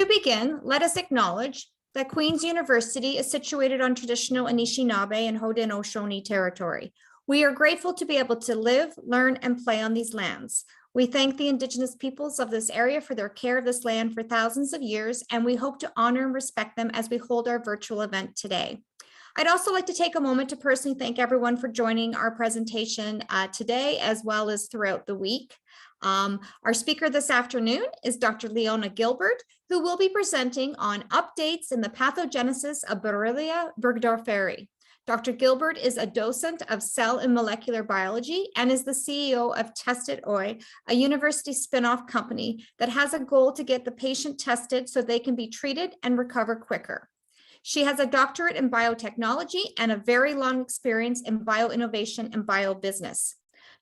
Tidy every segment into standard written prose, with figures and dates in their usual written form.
To begin, let us acknowledge that Queen's University is situated on traditional Anishinaabe and Haudenosaunee territory. We are grateful to be able to live, learn, and play on these lands. We thank the Indigenous peoples of this area for their care of this land for thousands of years, and we hope to honor and respect them as we hold our virtual event today. I'd also like to take a moment to personally thank everyone for joining our presentation today, as well as throughout the week. Our speaker this afternoon is Dr. Leona Gilbert, who will be presenting on updates in the pathogenesis of Borrelia burgdorferi. Dr. Gilbert is a docent of cell and molecular biology and is the CEO of Tezted, a university spin-off company that has a goal to get the patient tested so they can be treated and recover quicker. She has a doctorate in biotechnology and a very long experience in bioinnovation and biobusiness.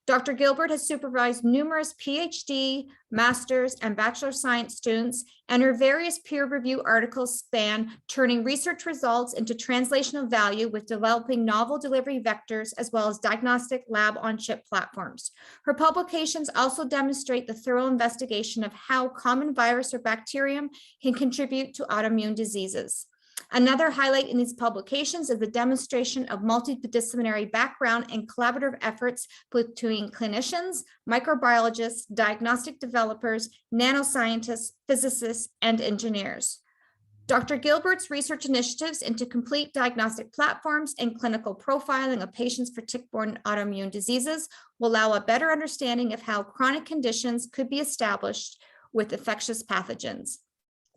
Dr. Gilbert has supervised numerous PhD, master's, and bachelor of science students, and her various peer review articles span turning research results into translational value with developing novel delivery vectors, as well as diagnostic lab-on-chip platforms. Her publications also demonstrate the thorough investigation of how common virus or bacterium can contribute to autoimmune diseases. Another highlight in these publications is the demonstration of multidisciplinary background and collaborative efforts between clinicians, microbiologists, diagnostic developers, nanoscientists, physicists, and engineers. Dr. Gilbert's research initiatives into complete diagnostic platforms and clinical profiling of patients for tick-borne autoimmune diseases will allow a better understanding of how chronic conditions could be established with infectious pathogens.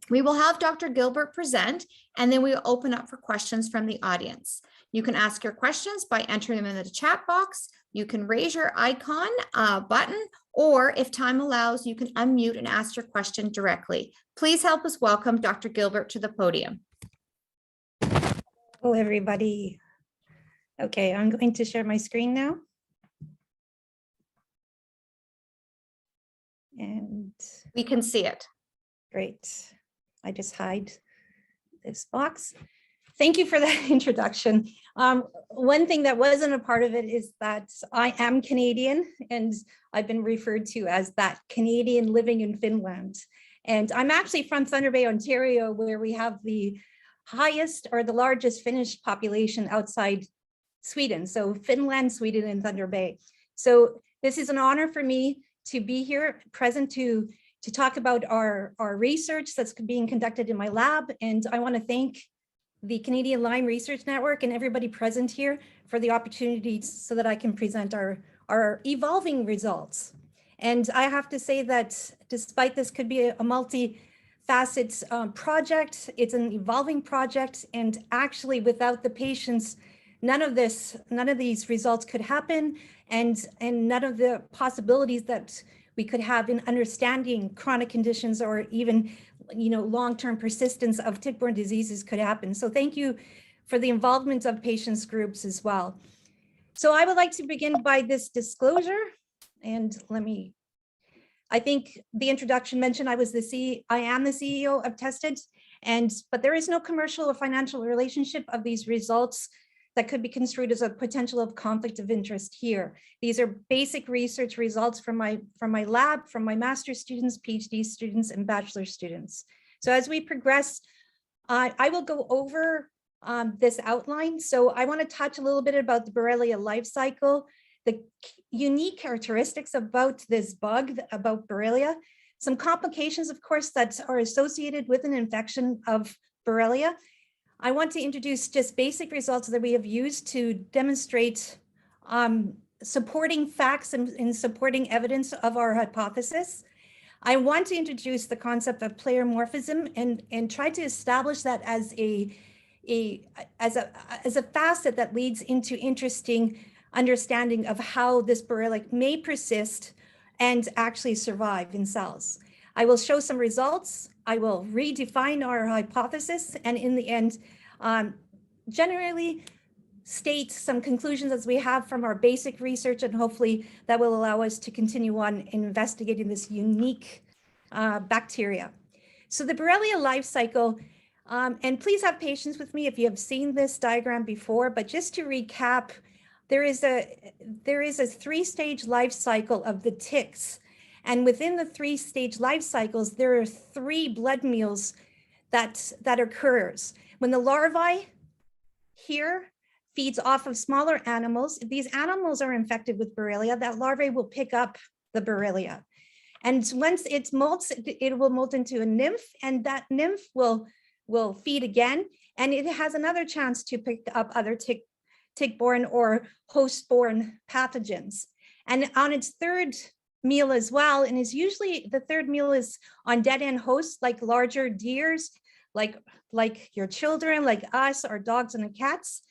We will have Dr. Gilbert present, and then we'll open up for questions from the audience. You can ask your questions by entering them in the chat box. You can raise your icon button, or if time allows, you can unmute and ask your question directly. Please help us welcome Dr. Gilbert to the podium. Hello, everybody. Okay, I'm going to share my screen now. And we can see it. Great. I just hide this box. Thank you for that introduction. One thing that wasn't a part of it is that I am Canadian, and I've been referred to as that Canadian living in Finland. And I'm actually from Thunder Bay, Ontario, where we have the highest or the largest Finnish population outside Sweden. So Finland, Sweden, and Thunder Bay. So this is an honor for me to be here present to talk about our research that's being conducted in my lab. And I want to thank the Canadian Lyme Research Network and everybody present here for the opportunity so that I can present our evolving results. And I have to say that despite this could be a multi-facet project, it's an evolving project. And actually without the patients, none of these results could happen, and none of the possibilities that we could have in understanding chronic conditions or even, long-term persistence of tick-borne diseases could happen. So thank you for the involvement of patients groups as well. So I would like to begin by this disclosure, and I think the introduction mentioned I am the CEO of Tezted, but there is no commercial or financial relationship of these results that could be construed as a potential of conflict of interest here. These are basic research results from my lab, from my master's students, PhD students, and bachelor students. So as we progress, I will go over this outline. So I want to touch a little bit about the Borrelia life cycle, the unique characteristics about this bug, about Borrelia, some complications, of course, that are associated with an infection of Borrelia. I want to introduce just basic results that we have used to demonstrate supporting facts and supporting evidence of our hypothesis. I want to introduce the concept of pleiomorphism and try to establish that as a facet that leads into interesting understanding of how this Borrelia may persist and actually survive in cells. I will show some results. I will redefine our hypothesis, and in the end, generally state some conclusions as we have from our basic research, and hopefully that will allow us to continue on investigating this unique bacteria. So the Borrelia life cycle, and please have patience with me if you have seen this diagram before, but just to recap, there is a three-stage life cycle of the ticks. And within the three-stage life cycles, there are three blood meals that occurs. When the larvae here feeds off of smaller animals, if these animals are infected with Borrelia, that larvae will pick up the Borrelia. And once it molts, it will molt into a nymph, and that nymph will feed again, and it has another chance to pick up other tick-borne or host-borne pathogens. And on its third meal as well, and is usually the third meal is on dead-end hosts like larger deers, like your children, like us, our dogs and cats.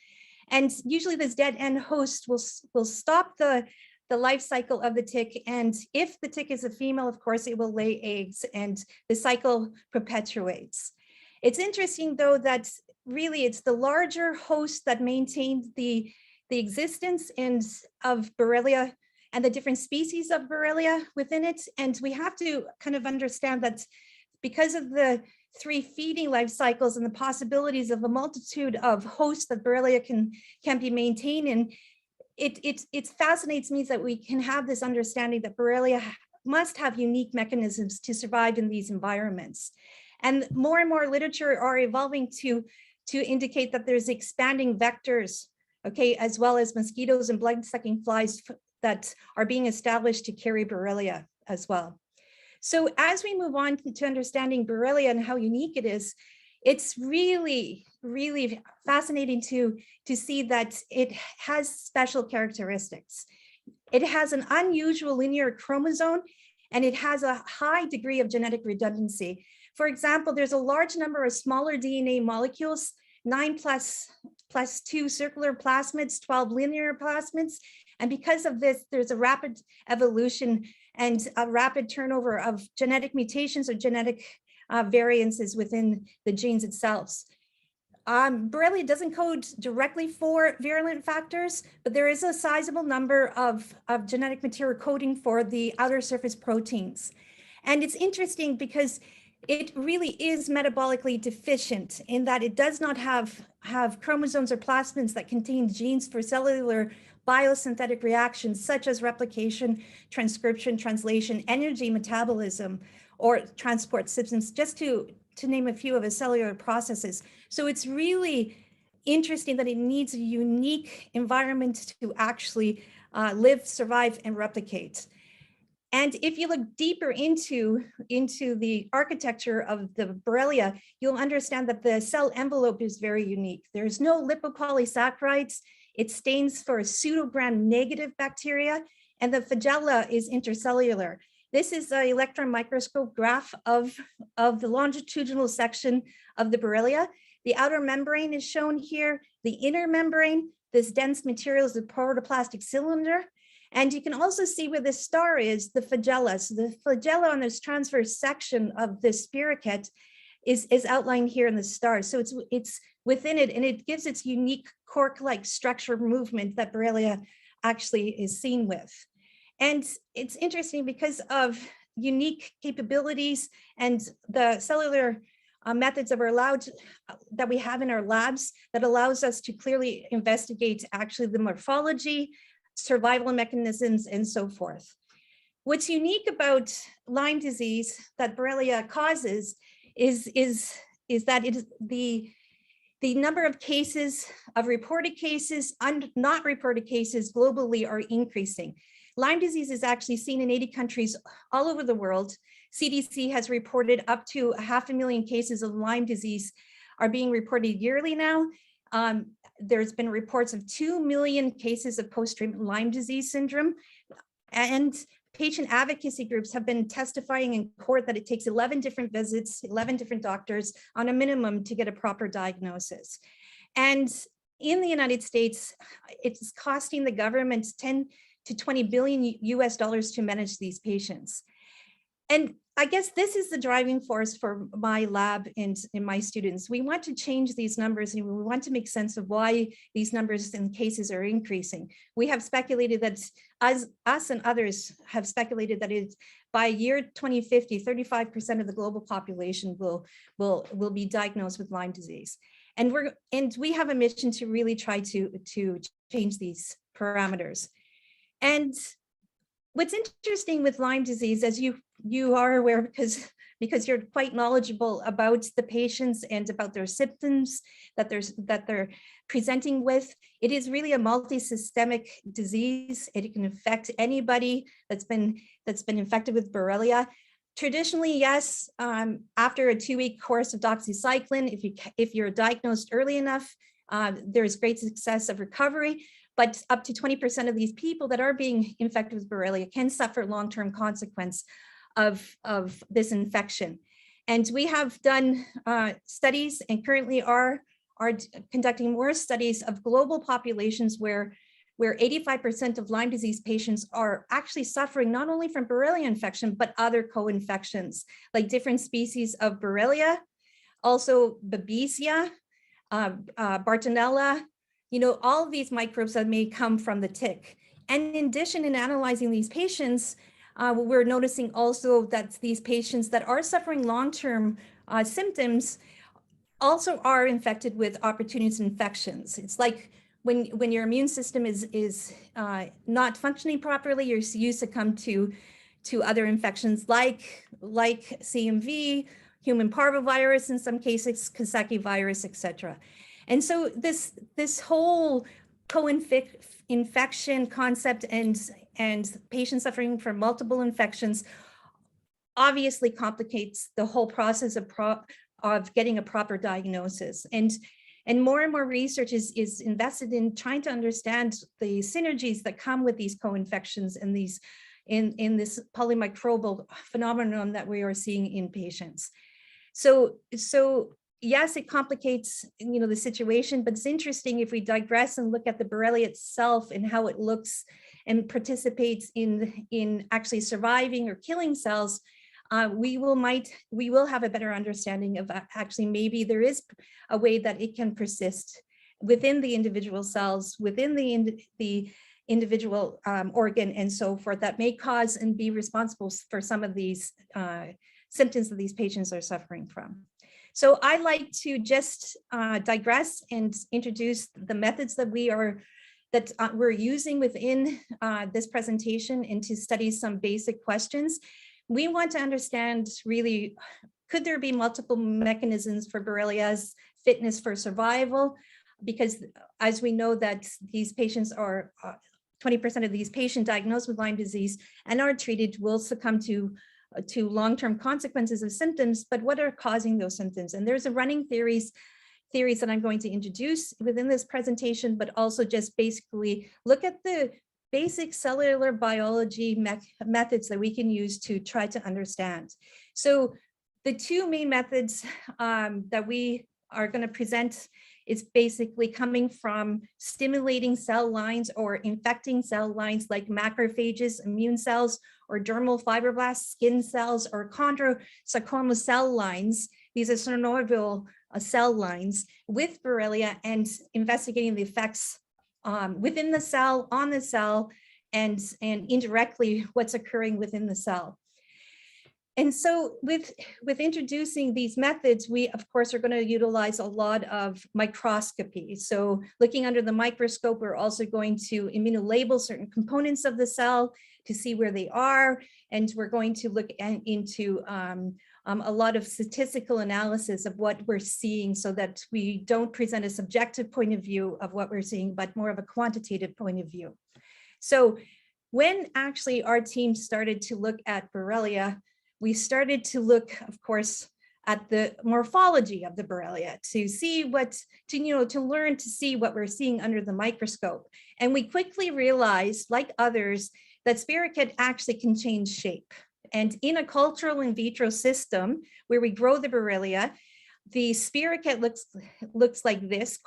And usually this dead-end host will stop the life cycle of the tick. And if the tick is a female, of course, it will lay eggs and the cycle perpetuates. It's interesting though, that really it's the larger host that maintains the existence of Borrelia and the different species of Borrelia within it. And we have to kind of understand that because of the 3 feeding life cycles and the possibilities of a multitude of hosts that Borrelia can be maintained in, it fascinates me that we can have this understanding that Borrelia must have unique mechanisms to survive in these environments. And more literature are evolving to indicate that there's expanding vectors, okay, as well as mosquitoes and blood-sucking flies that are being established to carry Borrelia as well. So as we move on to understanding Borrelia and how unique it is, it's really, really fascinating to see that it has special characteristics. It has an unusual linear chromosome, and it has a high degree of genetic redundancy. For example, there's a large number of smaller DNA molecules, 9 plus 2 circular plasmids, 12 linear plasmids. And because of this, there's a rapid evolution and a rapid turnover of genetic mutations or genetic variances within the genes itself. Borrelia doesn't code directly for virulent factors, but there is a sizable number of genetic material coding for the outer surface proteins. And it's interesting because it really is metabolically deficient in that it does not have chromosomes or plasmids that contain genes for cellular biosynthetic reactions such as replication, transcription, translation, energy metabolism, or transport systems, just to name a few of the cellular processes. So it's really interesting that it needs a unique environment to actually live, survive, and replicate. And if you look deeper into the architecture of the Borrelia, you'll understand that the cell envelope is very unique. There's no lipopolysaccharides. It stains for pseudogram-negative bacteria, and the flagella is intercellular. This is an electron microscope graph of the longitudinal section of the Borrelia. The outer membrane is shown here. The inner membrane, this dense material is the protoplastic cylinder. And you can also see where the star is, the flagella. So the flagella on this transverse section of the spirochete is outlined here in the star. So it's within it, and it gives its unique cork-like structure movement that Borrelia actually is seen with. And it's interesting because of unique capabilities and the cellular methods that we have in our labs that allows us to clearly investigate actually the morphology, survival mechanisms, and so forth. What's unique about Lyme disease that Borrelia causes is that it is the number of cases, of reported cases, and not reported cases globally are increasing. Lyme disease is actually seen in 80 countries all over the world. CDC has reported up to 500,000 cases of Lyme disease are being reported yearly now. There's been reports of 2 million cases of post-treatment Lyme disease syndrome. And patient advocacy groups have been testifying in court that it takes 11 different visits, 11 different doctors on a minimum to get a proper diagnosis. And in the United States, it's costing the government 10 to 20 billion US dollars to manage these patients. And I guess this is the driving force for my lab and my students. We want to change these numbers, and we want to make sense of why these numbers and cases are increasing. We have speculated that us and others have speculated that by year 2050, 35% of the global population will be diagnosed with Lyme disease. And we have a mission to really try to change these parameters. And what's interesting with Lyme disease, as you are aware, because because you're quite knowledgeable about the patients and about their symptoms that they're presenting with. It is really a multi-systemic disease. It can affect anybody that's been infected with Borrelia. Traditionally, yes, after a 2-week course of doxycycline, if you're diagnosed early enough, there's great success of recovery, but up to 20% of these people that are being infected with Borrelia can suffer long-term consequence of this infection. And we have done studies and currently are conducting more studies of global populations where 85% of Lyme disease patients are actually suffering not only from Borrelia infection, but other co-infections like different species of Borrelia, also Babesia, Bartonella, all of these microbes that may come from the tick. And in addition, in analyzing these patients, we're noticing also that these patients that are suffering long-term symptoms also are infected with opportunist infections. It's like when your immune system is not functioning properly, you succumb to other infections like CMV, human parvovirus in some cases, Coxsackie virus, etc. And so this whole co-infection concept and patients suffering from multiple infections obviously complicates the whole process of getting a proper diagnosis. And more and more research is invested in trying to understand the synergies that come with these co-infections and these in this polymicrobial phenomenon that we are seeing in patients. So yes, it complicates the situation, but it's interesting if we digress and look at the Borrelia itself and how it looks and participates in actually surviving or killing cells. We will have a better understanding of actually maybe there is a way that it can persist within the individual cells, within the individual organ and so forth, that may cause and be responsible for some of these symptoms that these patients are suffering from. So I like to just digress and introduce the methods that we're using within this presentation and to study some basic questions. We want to understand really, could there be multiple mechanisms for Borrelia's fitness for survival? Because as we know that these patients are, 20% of these patients diagnosed with Lyme disease and are treated will succumb to long-term consequences of symptoms, but what are causing those symptoms? And there's a running theories that I'm going to introduce within this presentation, but also just basically look at the basic cellular biology methods that we can use to try to understand. So the two main methods that we are going to present is basically coming from stimulating cell lines or infecting cell lines like macrophages, immune cells, or dermal fibroblasts, skin cells, or chondrosarcoma cell lines. These are synovial cell lines with Borrelia, and investigating the effects within the cell, on the cell, and indirectly what's occurring within the cell. And so with introducing these methods, we of course are going to utilize a lot of microscopy. So looking under the microscope, we're also going to immunolabel certain components of the cell to see where they are. And we're going to look into a lot of statistical analysis of what we're seeing so that we don't present a subjective point of view of what we're seeing, but more of a quantitative point of view. So when actually our team started to look at Borrelia, we started to look, of course, at the morphology of the Borrelia to see to learn to see what we're seeing under the microscope. And we quickly realized, like others, that spirochete actually can change shape. And in a cultural in vitro system where we grow the Borrelia, the spirochete looks like this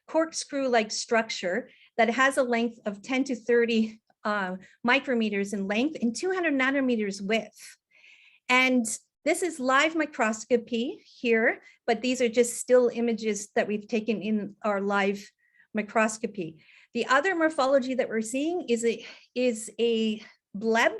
corkscrew-like structure that has a length of 10 to 30 micrometers in length and 200 nanometers width. And this is live microscopy here, but these are just still images that we've taken in our live microscopy. The other morphology that we're seeing is a bleb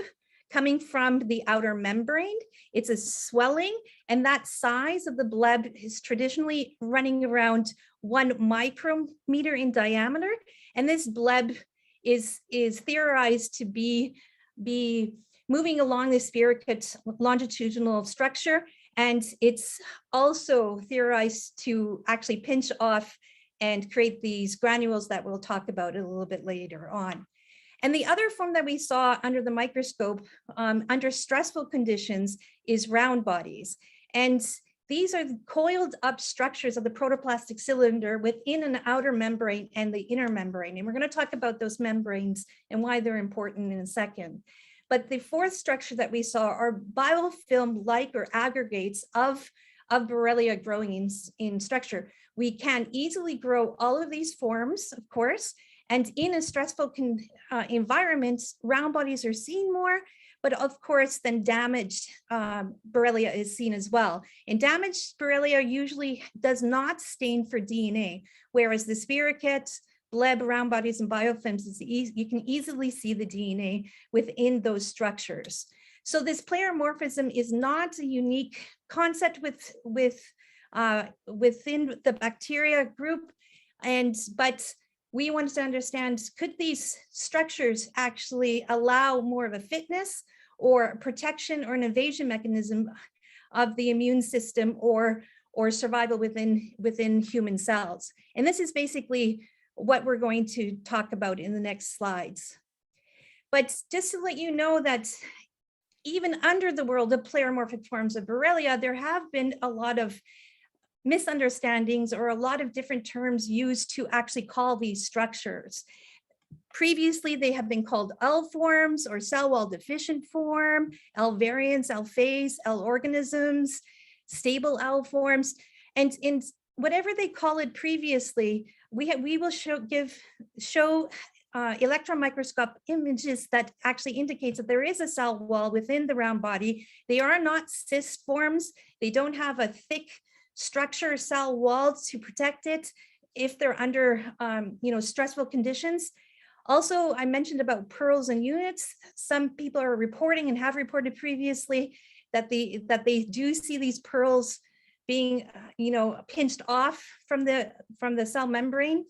coming from the outer membrane. It's a swelling, and that size of the bleb is traditionally running around 1 micrometer in diameter. And this bleb is theorized to be moving along the spirochete longitudinal structure. And it's also theorized to actually pinch off and create these granules that we'll talk about a little bit later on. And the other form that we saw under the microscope under stressful conditions is round bodies. And these are coiled up structures of the protoplastic cylinder within an outer membrane and the inner membrane. And we're going to talk about those membranes and why they're important in a second. But the fourth structure that we saw are biofilm-like or aggregates of Borrelia growing in structure. We can easily grow all of these forms, of course, and in a stressful environment, round bodies are seen more, but of course, then damaged Borrelia is seen as well. And damaged Borrelia usually does not stain for DNA, whereas the spirochete, bleb, round bodies, and biofilms, you can easily see the DNA within those structures. So this pleomorphism is not a unique concept within the bacteria group, but we wanted to understand, could these structures actually allow more of a fitness or protection or an evasion mechanism of the immune system or survival within human cells? And this is basically what we're going to talk about in the next slides. But just to let you know that even under the world of pleomorphic forms of Borrelia, there have been a lot of misunderstandings or a lot of different terms used to actually call these structures. Previously, they have been called L forms or cell wall deficient form, L variants, L phase, L organisms, stable L forms. And in whatever they call it previously, we will show electron microscope images that actually indicates that there is a cell wall within the round body. They are not cyst forms. They don't have a thick structure cell walls to protect it if they're under stressful conditions. Also, I mentioned about pearls and units. Some people are reporting and have reported previously that they do see these pearls being pinched off from the cell membrane.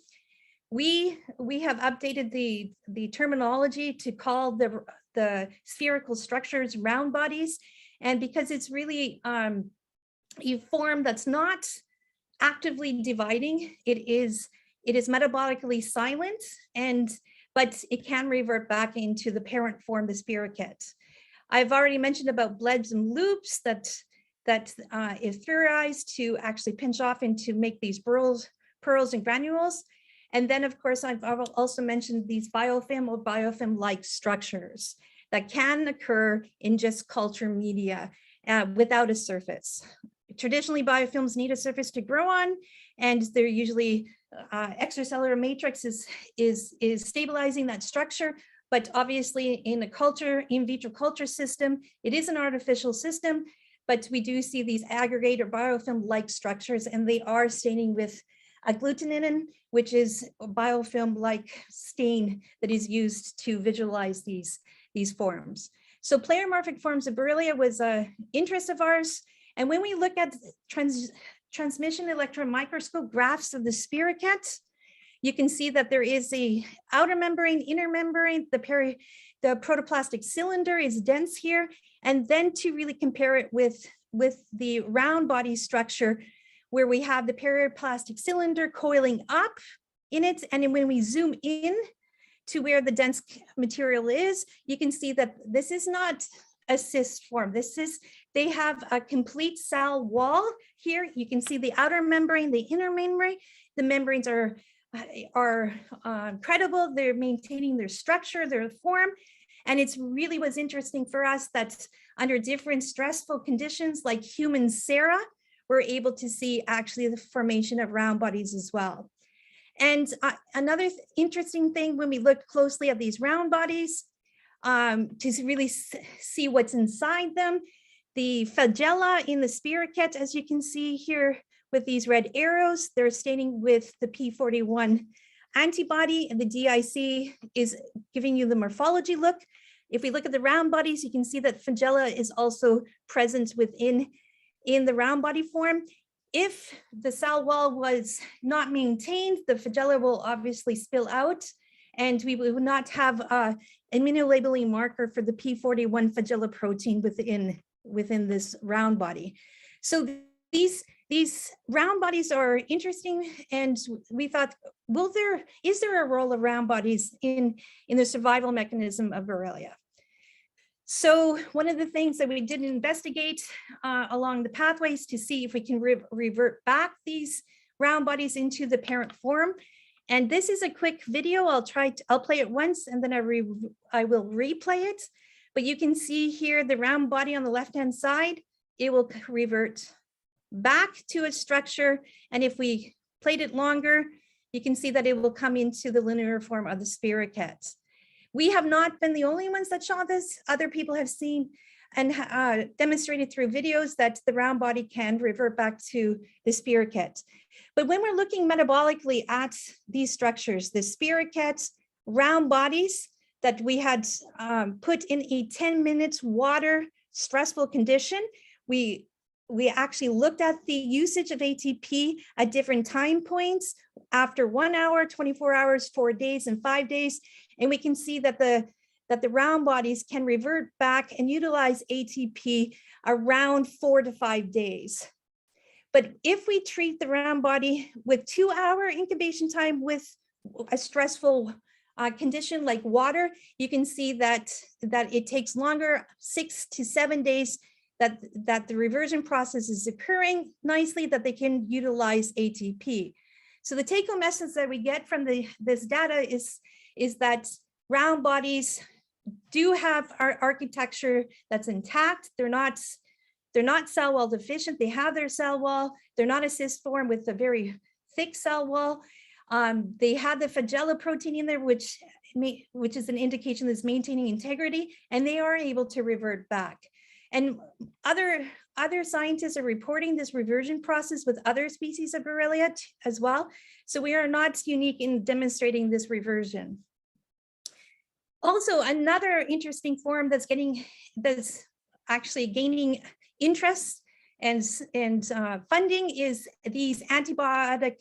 We have updated the terminology to call the spherical structures round bodies, and because it's really a form that's not actively dividing, it is metabolically silent, but it can revert back into the parent form, the spirochete. I've already mentioned about blebs and loops that is theorized to actually pinch off and to make these pearls and granules. And then, of course, I've also mentioned these biofilm or biofilm-like structures that can occur in just culture media without a surface. Traditionally, biofilms need a surface to grow on, and they're usually extracellular matrix is stabilizing that structure. But obviously, in a culture, in vitro culture system, it is an artificial system, but we do see these aggregate or biofilm-like structures, and they are staining with agglutinin, which is a biofilm-like stain that is used to visualize these forms. So pleomorphic forms of Borrelia was an interest of ours. And when we look at transmission electron microscope graphs of the spirochete, you can see that there is a outer membrane, inner membrane, the protoplastic cylinder is dense here. And then to really compare it with the round body structure, where we have the periplastic cylinder coiling up in it. And then when we zoom in to where the dense material is, you can see that this is not a cyst form. They have a complete cell wall here. You can see the outer membrane, the inner membrane. The membranes are credible. They're maintaining their structure, their form. And it's really was interesting for us that under different stressful conditions like human sera, we're able to see actually the formation of round bodies as well. And another interesting thing when we look closely at these round bodies, to really see what's inside them, the flagella in the spirochete, as you can see here with these red arrows, they're staining with the P41 antibody, and the DIC is giving you the morphology look. If we look at the round bodies, you can see that flagella is also present within the round body form. If the cell wall was not maintained, the flagella will obviously spill out, and we would not have immunolabeling marker for the P41 flagella protein within this round body. So these round bodies are interesting, and we thought, is there a role of round bodies in the survival mechanism of Borrelia? So one of the things that we did investigate along the pathways to see if we can revert back these round bodies into the parent form. And this is a quick video. I'll play it once and then I will replay it. But you can see here the round body on the left-hand side, it will revert back to its structure. And if we played it longer, you can see that it will come into the linear form of the spirochete. We have not been the only ones that saw this. Other people have seen and demonstrated through videos that the round body can revert back to the spirochete. But when we're looking metabolically at these structures, the spirochete round bodies that we had put in a 10 minutes water stressful condition, we actually looked at the usage of ATP at different time points after 1 hour, 24 hours, 4 days, and 5 days. And we can see that the round bodies can revert back and utilize ATP around 4 to 5 days. But if we treat the round body with 2-hour incubation time with a stressful condition like water, you can see that it takes longer, 6 to 7 days, that the reversion process is occurring nicely, that they can utilize ATP. So the take-home message that we get from this data is that round bodies do have our architecture that's intact. They're not cell wall deficient. They have their cell wall. They're not a cyst form with a very thick cell wall. They have the flagella protein in there, which is an indication that's maintaining integrity, and they are able to revert back. And other scientists are reporting this reversion process with other species of Borrelia as well. So we are not unique in demonstrating this reversion. Also, another interesting form that's actually gaining interest and funding is these antibiotic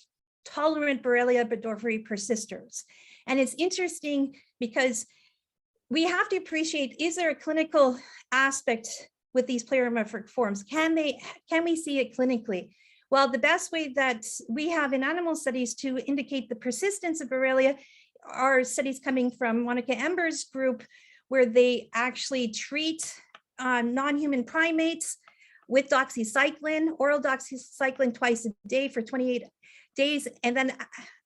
tolerant Borrelia burgdorferi persisters. And it's interesting because we have to appreciate, is there a clinical aspect with these pleromorphic forms? Can we see it clinically? Well, the best way that we have in animal studies to indicate the persistence of Borrelia are studies coming from Monica Ember's group, where they actually treat non-human primates with doxycycline, oral doxycycline twice a day for 28 days. And then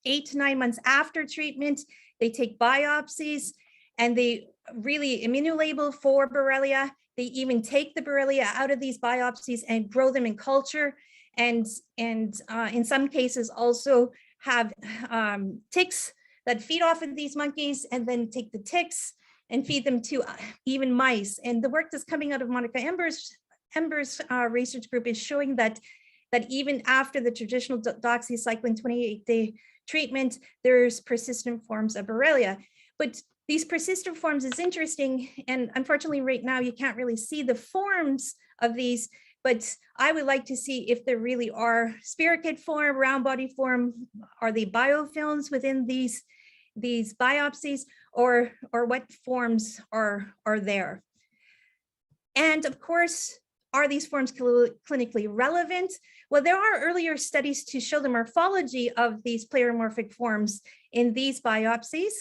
8 to 9 months after treatment, they take biopsies and they really immunolabel for Borrelia. They even take the Borrelia out of these biopsies and grow them in culture. And in some cases also have ticks that feed off of these monkeys and then take the ticks and feed them to even mice. And the work that's coming out of Monica Ember's research group is showing that even after the traditional doxycycline 28-day treatment, there's persistent forms of Borrelia. But these persistent forms is interesting, and unfortunately right now you can't really see the forms of these, but I would like to see if there really are spirochete form, round body form, are they biofilms within these biopsies, or what forms are there? And of course, are these forms clinically relevant? Well, there are earlier studies to show the morphology of these pleromorphic forms in these biopsies,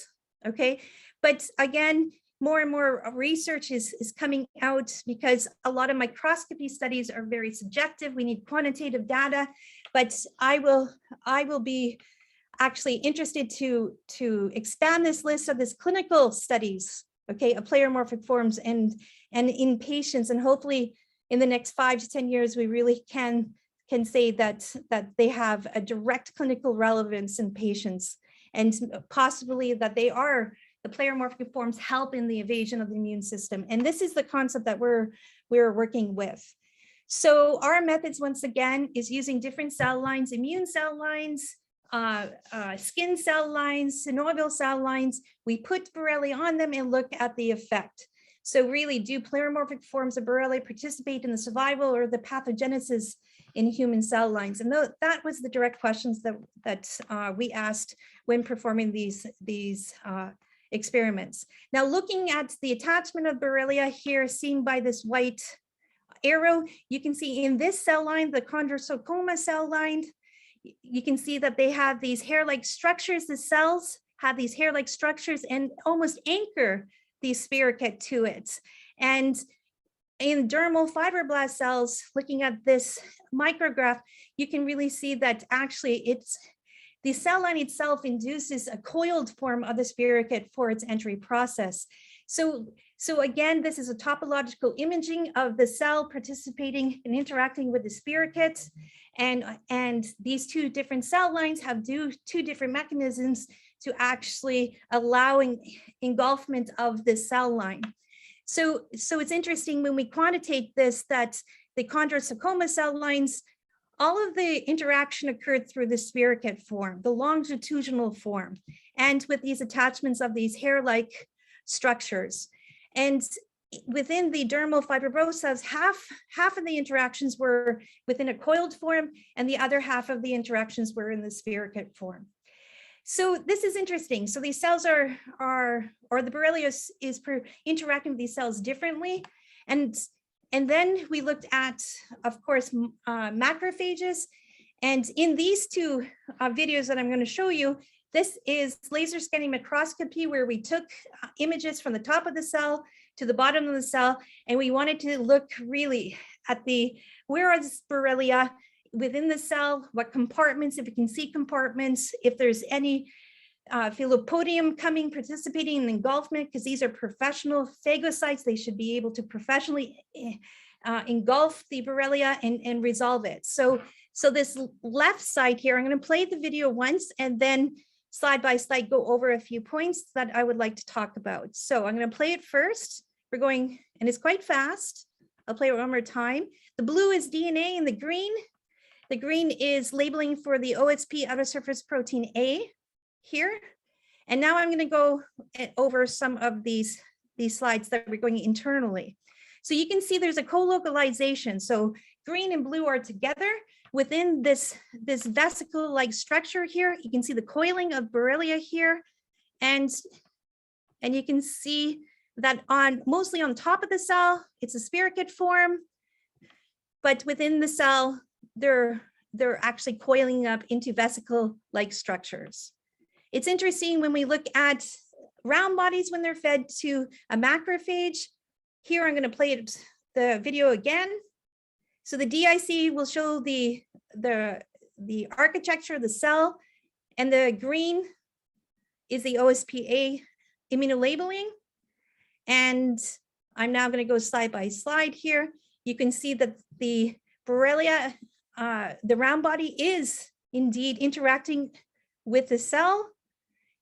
okay? But again, more and more research is coming out because a lot of microscopy studies are very subjective. We need quantitative data, but I will be actually interested to expand this list of this clinical studies, okay, of pleromorphic forms and in patients, and hopefully in the next 5 to 10 years, we really can say that they have a direct clinical relevance in patients, and possibly that they are, the pleromorphic forms help in the evasion of the immune system. And this is the concept that we're working with. So our methods, once again, is using different cell lines, immune cell lines, skin cell lines, synovial cell lines. We put Borrelia on them and look at the effect. So really, do pleromorphic forms of Borrelia participate in the survival or the pathogenesis in human cell lines? And that was the direct questions that we asked when performing these experiments. Now, looking at the attachment of Borrelia here, seen by this white arrow, you can see in this cell line, the chondrosarcoma cell line, you can see that they have these hair-like structures. The cells have these hair-like structures and almost anchor the spirochete to it. And in dermal fibroblast cells, looking at this micrograph, you can really see that actually the cell line itself induces a coiled form of the spirochete for its entry process. So again, this is a topological imaging of the cell participating and interacting with the spirochete. And these two different cell lines have two different mechanisms to actually allowing engulfment of the cell line. So it's interesting when we quantitate this, that the chondrosarcoma cell lines, all of the interaction occurred through the spirochete form, the longitudinal form, and with these attachments of these hair-like structures. And within the dermal fibroblasts, half of the interactions were within a coiled form, and the other half of the interactions were in the spirochete form. So this is interesting. So these cells or the Borrelia is interacting with these cells differently. And then we looked at, of course, macrophages. And in these two videos that I'm going to show you, this is laser scanning microscopy, where we took images from the top of the cell to the bottom of the cell. And we wanted to look really at where is Borrelia within the cell, what compartments, if we can see compartments, if there's any phylopodium participating in engulfment, because these are professional phagocytes. They should be able to professionally engulf the Borrelia and resolve it. So this left side here, I'm going to play the video once and then slide by slide go over a few points that I would like to talk about. So I'm going to play it first. We're going, and it's quite fast. I'll play it one more time. The blue is DNA and the green is labeling for the OSP, outer surface protein A here. And now I'm going to go over some of these slides that we're going internally. So you can see there's a co-localization. So green and blue are together within this vesicle-like structure here. You can see the coiling of Borrelia here. And you can see that mostly on top of the cell, it's a spirochete form, but within the cell, they're actually coiling up into vesicle-like structures. It's interesting when we look at round bodies when they're fed to a macrophage. Here, I'm going to play the video again. So the DIC will show the architecture of the cell, and the green is the OSPA immunolabeling. And I'm now going to go slide by slide here. You can see that the Borrelia, the round body is indeed interacting with the cell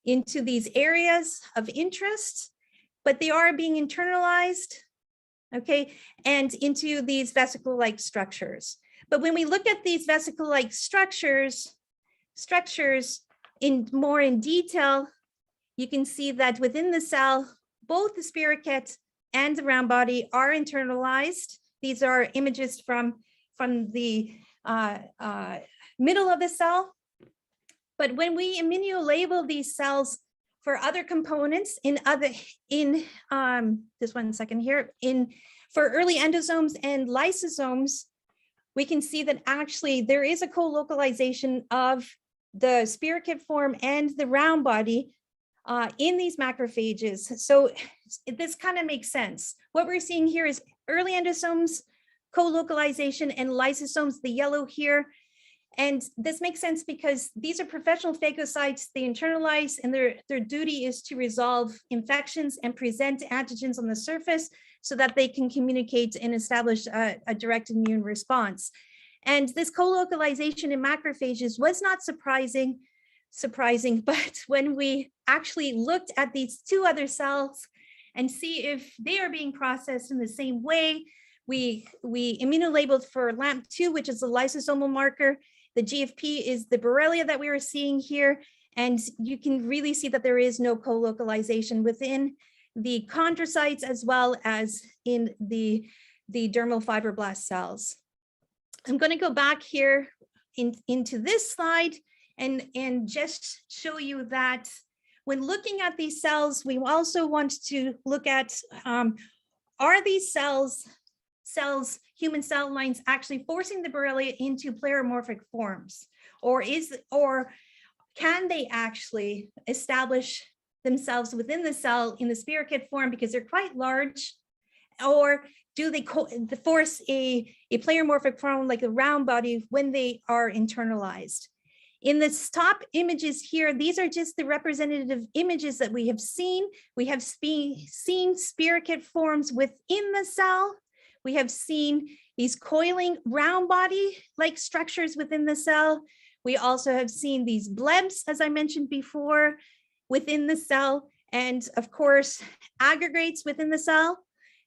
into these areas of interest, but they are being internalized, okay, and into these vesicle-like structures. But when we look at these vesicle-like structures more in detail, you can see that within the cell, both the spirochete and the round body are internalized. These are images from the middle of the cell. But when we immunolabel these cells for other components just one second here, for early endosomes and lysosomes, we can see that actually there is a co-localization of the spirochete form and the round body in these macrophages. So this kind of makes sense. What we're seeing here is early endosomes, co-localization, and lysosomes, the yellow here. And this makes sense because these are professional phagocytes. They internalize, and their duty is to resolve infections and present antigens on the surface so that they can communicate and establish a direct immune response. And this co-localization in macrophages was not surprising, but when we actually looked at these two other cells and see if they are being processed in the same way, we immunolabeled for LAMP2, which is a lysosomal marker. The GFP is the Borrelia that we were seeing here. And you can really see that there is no co-localization within the chondrocytes as well as in the dermal fibroblast cells. I'm going to go back here into this slide and just show you that when looking at these cells, we also want to look at, are these cells, human cell lines actually forcing the Borrelia into pleromorphic forms? Or can they actually establish themselves within the cell in the spirochete form because they're quite large? Or do they force a pleromorphic form like a round body when they are internalized? In the top images here, these are just the representative images that we have seen. We have seen spirochete forms within the cell. We have seen these coiling round body-like structures within the cell. We also have seen these blebs, as I mentioned before, within the cell, and of course, aggregates within the cell.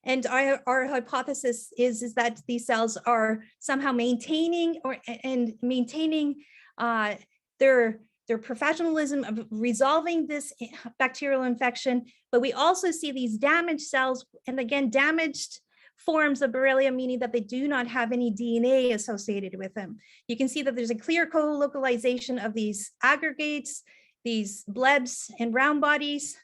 And our hypothesis is that these cells are somehow maintaining their professionalism of resolving this bacterial infection. But we also see these damaged cells, and again, damaged forms of Borrelia, meaning that they do not have any DNA associated with them. You can see that there's a clear co-localization of these aggregates, these blebs and round bodies.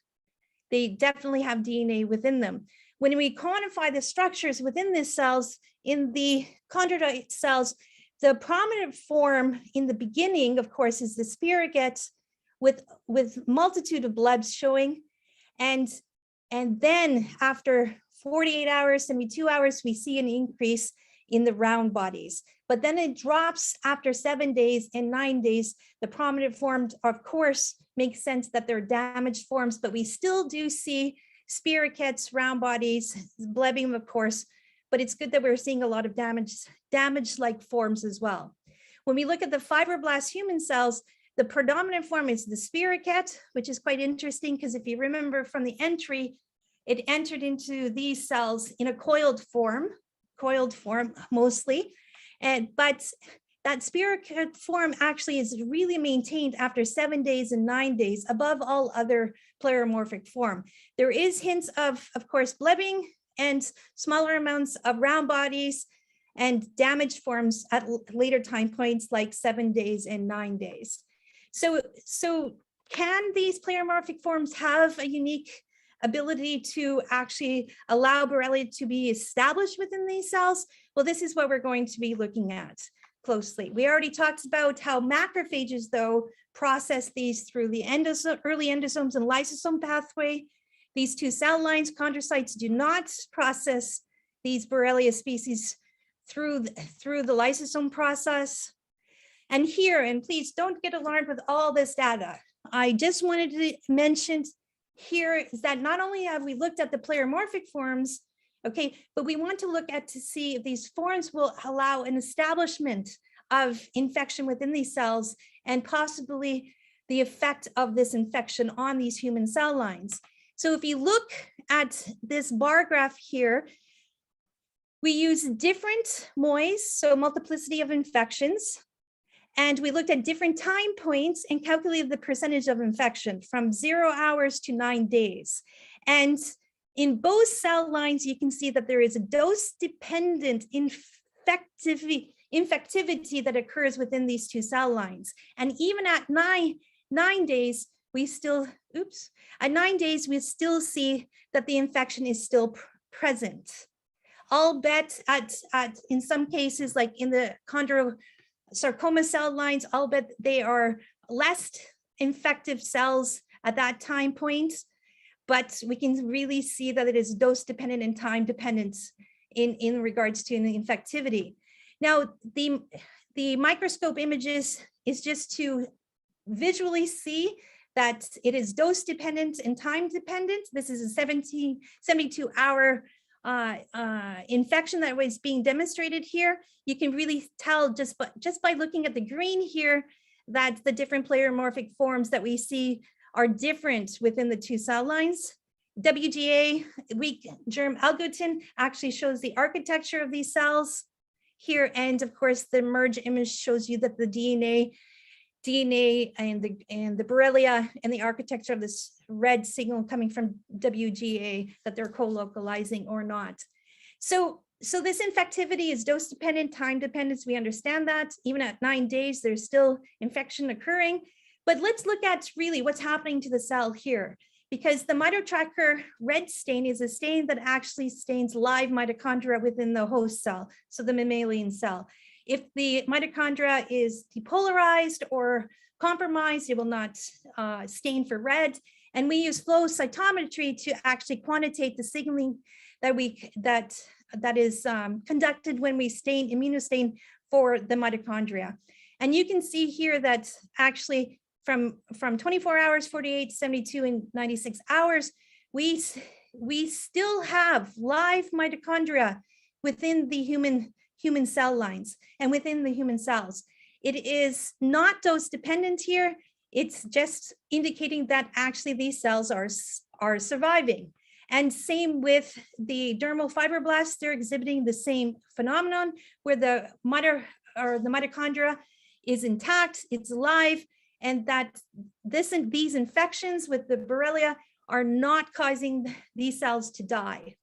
They definitely have DNA within them. When we quantify the structures within these cells, in the chondrocyte cells, the prominent form in the beginning, of course, is the spirochete with multitude of blebs showing. And then after 48 hours, 72 hours, we see an increase in the round bodies. But then it drops after 7 days and 9 days. The prominent form, of course, makes sense that they're damaged forms, but we still do see spirochetes, round bodies, blebbing, of course, but it's good that we're seeing a lot of damage-like forms as well. When we look at the fibroblast human cells, the predominant form is the spirochete, which is quite interesting because if you remember from the entry, it entered into these cells in a coiled form mostly, but that spirochete form actually is really maintained after 7 days and 9 days above all other pleromorphic form. There is hints of course, blebbing and smaller amounts of round bodies and damaged forms at later time points like 7 days and 9 days. So can these pleromorphic forms have a unique ability to actually allow Borrelia to be established within these cells? Well, this is what we're going to be looking at closely. We already talked about how macrophages, though, process these through the early endosomes and lysosome pathway. These two cell lines, chondrocytes, do not process these Borrelia species through the lysosome process. And here, and please don't get alarmed with all this data, I just wanted to mention here is that not only have we looked at the pleromorphic forms, okay, but we want to look at to see if these forms will allow an establishment of infection within these cells and possibly the effect of this infection on these human cell lines. So if you look at this bar graph here, we use different MOIs, so multiplicity of infections, and we looked at different time points and calculated the percentage of infection from 0 hours to 9 days. And in both cell lines, you can see that there is a dose-dependent infectivity that occurs within these two cell lines. And even at nine days, we still, at 9 days, we still see that the infection is still present. I'll bet in some cases, like in the chondrosarcoma cell lines, I'll bet they are less infective cells at that time point, but we can really see that it is dose dependent and time dependent in regards to the infectivity. Now, the microscope images is just to visually see that it is dose dependent and time dependent. This is a 72-hour infection that was being demonstrated here. You can really tell just by looking at the green here that the different pleromorphic forms that we see are different within the two cell lines. WGA, weak germ albutin, actually shows the architecture of these cells here. And of course, the merge image shows you that the DNA and the Borrelia and the architecture of this red signal coming from WGA, that they're co-localizing or not. So this infectivity is dose dependent, time dependent. We understand that even at 9 days, there's still infection occurring, But let's look at really what's happening to the cell here, because the mitotracker red stain is a stain that actually stains live mitochondria within the host cell, so the mammalian cell. If the mitochondria is depolarized or compromised, it will not stain for red. And we use flow cytometry to actually quantitate the signaling that is conducted when we immunostain for the mitochondria. And you can see here that actually from 24 hours, 48, 72, and 96 hours, we still have live mitochondria within the human cell lines and within the human cells. It is not dose dependent here. It's just indicating that actually these cells are surviving. And same with the dermal fibroblasts, they're exhibiting the same phenomenon where the mitochondria is intact, it's alive, and that these infections with the Borrelia are not causing these cells to die.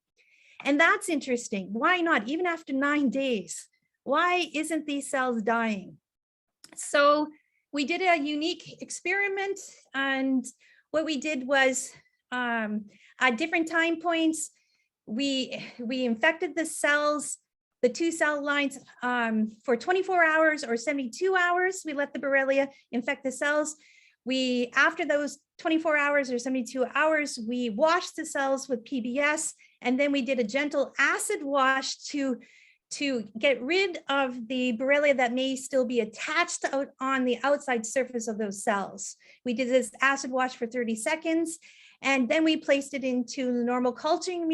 And that's interesting. Why not? Even after 9 days, why isn't these cells dying? So we did a unique experiment, and what we did was at different time points, we infected the cells, the 2 cell lines for 24 hours or 72 hours. We let the Borrelia infect the cells. After those 24 hours or 72 hours, we washed the cells with PBS, and then we did a gentle acid wash to get rid of the Borrelia that may still be attached out on the outside surface of those cells. We did this acid wash for 30 seconds, and then we placed it into normal culturing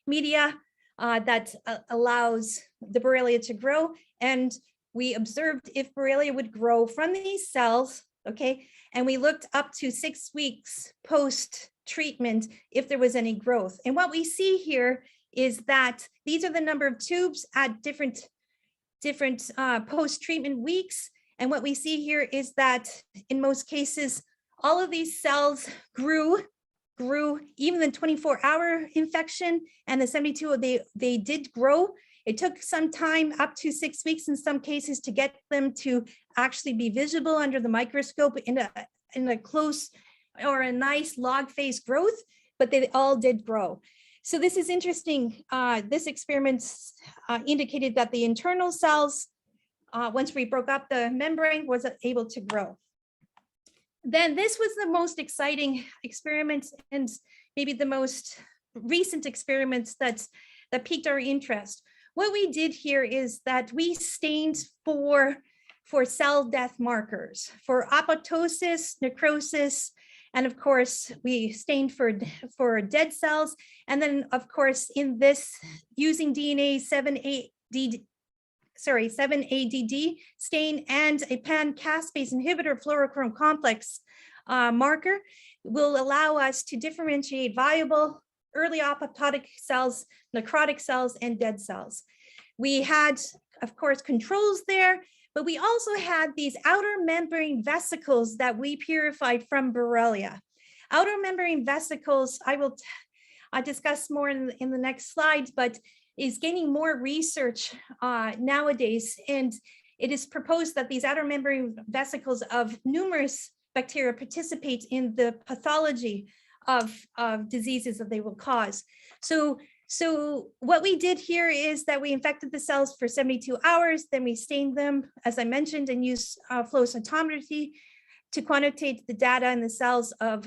media that allows the Borrelia to grow. And we observed if Borrelia would grow from these cells, okay? And we looked up to 6 weeks post-treatment if there was any growth. And what we see here is that these are the number of tubes at different post-treatment weeks. And what we see here is that in most cases, all of these cells grew even the 24-hour infection and the 72, they did grow. It took some time, up to 6 weeks in some cases, to get them to actually be visible under the microscope in a close or a nice log phase growth, but they all did grow. So this is interesting. This experiment indicated that the internal cells, once we broke up the membrane, was able to grow. Then this was the most exciting experiment and maybe the most recent experiments that piqued our interest. What we did here is that we stained for cell death markers, for apoptosis, necrosis, and of course, we stained for dead cells. And then, of course, in this, using DNA 7-ADD stain and a pan-caspase inhibitor fluorochrome complex marker will allow us to differentiate viable early apoptotic cells, necrotic cells, and dead cells. We had, of course, controls there, but we also had these outer membrane vesicles that we purified from Borrelia. Outer membrane vesicles, I'll discuss more in the next slide, but is gaining more research nowadays. And it is proposed that these outer membrane vesicles of numerous bacteria participate in the pathology of diseases that they will cause. So what we did here is that we infected the cells for 72 hours, then we stained them, as I mentioned, and used flow cytometry to quantitate the data in the cells of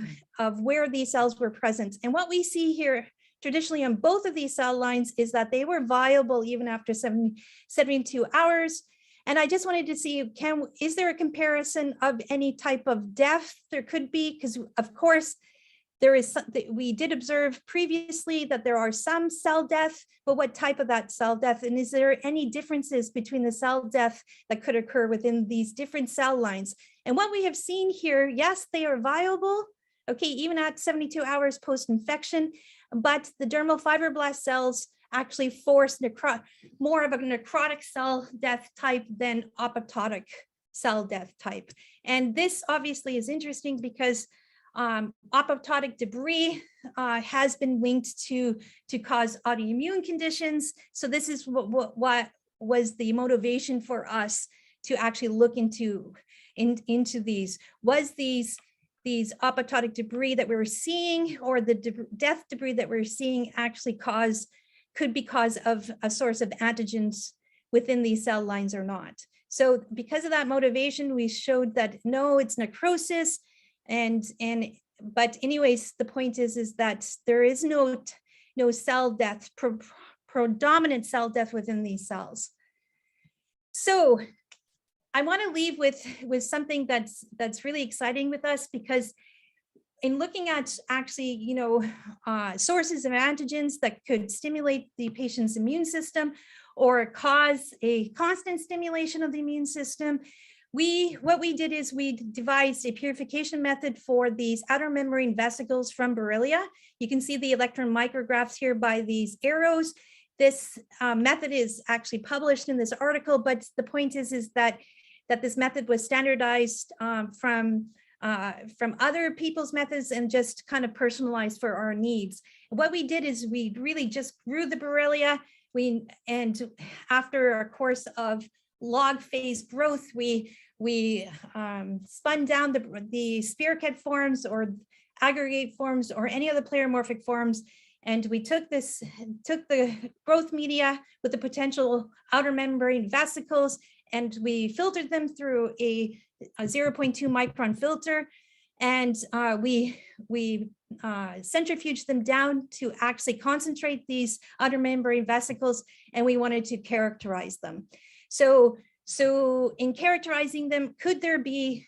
where these cells were present. And what we see here traditionally on both of these cell lines is that they were viable even after 72 hours. And I just wanted to see, is there a comparison of any type of death? There could be, because of course, we did observe previously that there are some cell death, but what type of that cell death? And is there any differences between the cell death that could occur within these different cell lines? And what we have seen here, yes, they are viable, okay, even at 72 hours post-infection, but the dermal fibroblast cells actually force more of a necrotic cell death type than apoptotic cell death type. And this obviously is interesting because apoptotic debris has been linked to cause autoimmune conditions. So this is what was the motivation for us to actually look into these. Was these apoptotic debris that we were seeing, or the death debris that we're seeing, actually could be cause of a source of antigens within these cell lines or not? So because of that motivation, we showed that no, it's necrosis. But anyways, the point is that there is no cell death, predominant cell death within these cells. So I want to leave with something that's really exciting with us, because in looking at actually, sources of antigens that could stimulate the patient's immune system or cause a constant stimulation of the immune system, what we did is we devised a purification method for these outer membrane vesicles from Borrelia. You can see the electron micrographs here by these arrows. This method is actually published in this article, but the point is that this method was standardized from other people's methods and just kind of personalized for our needs. What we did is we really just grew the Borrelia. And after a course of log phase growth, we spun down the spirochete forms or aggregate forms or any other pleromorphic forms. And we took the growth media with the potential outer membrane vesicles, and we filtered them through a 0.2 micron filter. And we centrifuged them down to actually concentrate these outer membrane vesicles, and we wanted to characterize them. So in characterizing them, could there be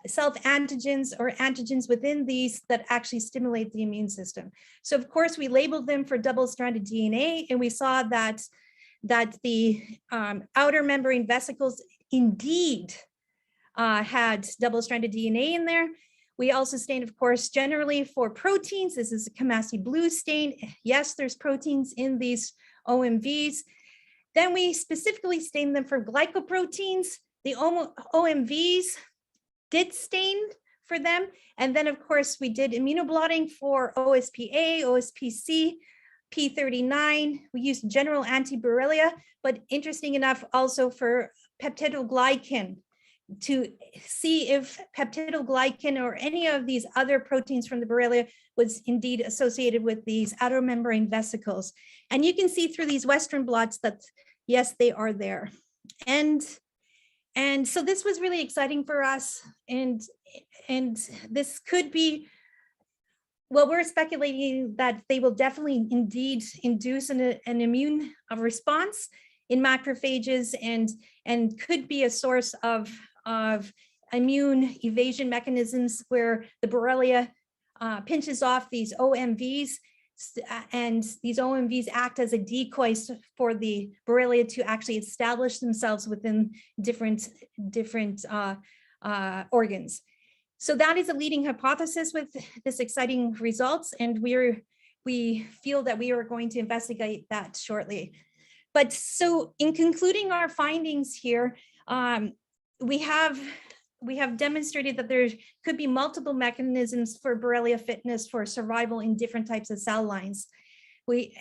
self-antigens or antigens within these that actually stimulate the immune system? So of course, we labeled them for double-stranded DNA, and we saw that the outer membrane vesicles indeed had double-stranded DNA in there. We also stained, of course, generally for proteins. This is a Kamasi blue stain. Yes, there's proteins in these OMVs. Then we specifically stained them for glycoproteins. The OMVs did stain for them. And then, of course, we did immunoblotting for OSPA, OSPC, P39. We used general anti-Borrelia, but interesting enough, also for peptidoglycan, to see if peptidoglycan or any of these other proteins from the Borrelia was indeed associated with these outer membrane vesicles. And you can see through these Western blots that, yes, they are there. And so this was really exciting for us. And this could be, well, we're speculating that they will definitely indeed induce an immune response in macrophages and could be a source of immune evasion mechanisms where the Borrelia pinches off these OMVs, and these OMVs act as a decoy for the Borrelia to actually establish themselves within different organs. So that is a leading hypothesis with this exciting results, and we feel that we are going to investigate that shortly. But so in concluding our findings here, we have demonstrated that there could be multiple mechanisms for Borrelia fitness for survival in different types of cell lines.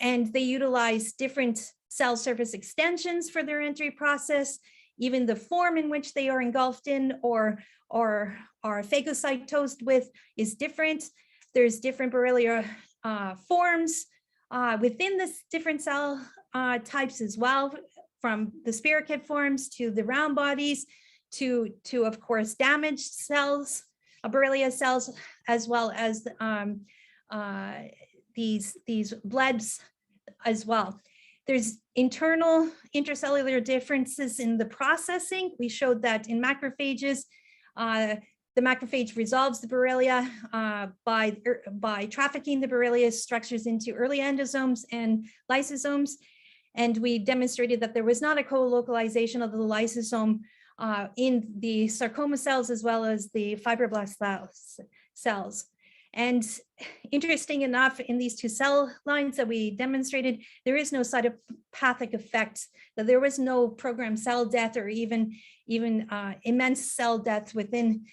And they utilize different cell surface extensions for their entry process. Even the form in which they are engulfed in or are phagocytosed with is different. There's different Borrelia forms within this different cell types as well, from the spirochete forms to the round bodies to of course damaged cells, Borrelia cells, as well as these blebs as well. There's internal intercellular differences in the processing. We showed that in macrophages, the macrophage resolves the Borrelia by trafficking the Borrelia structures into early endosomes and lysosomes. And we demonstrated that there was not a co-localization of the lysosome in the sarcoma cells as well as the fibroblast cells. And interesting enough, in these two cell lines that we demonstrated, there is no cytopathic effect, that there was no programmed cell death or even immense cell death within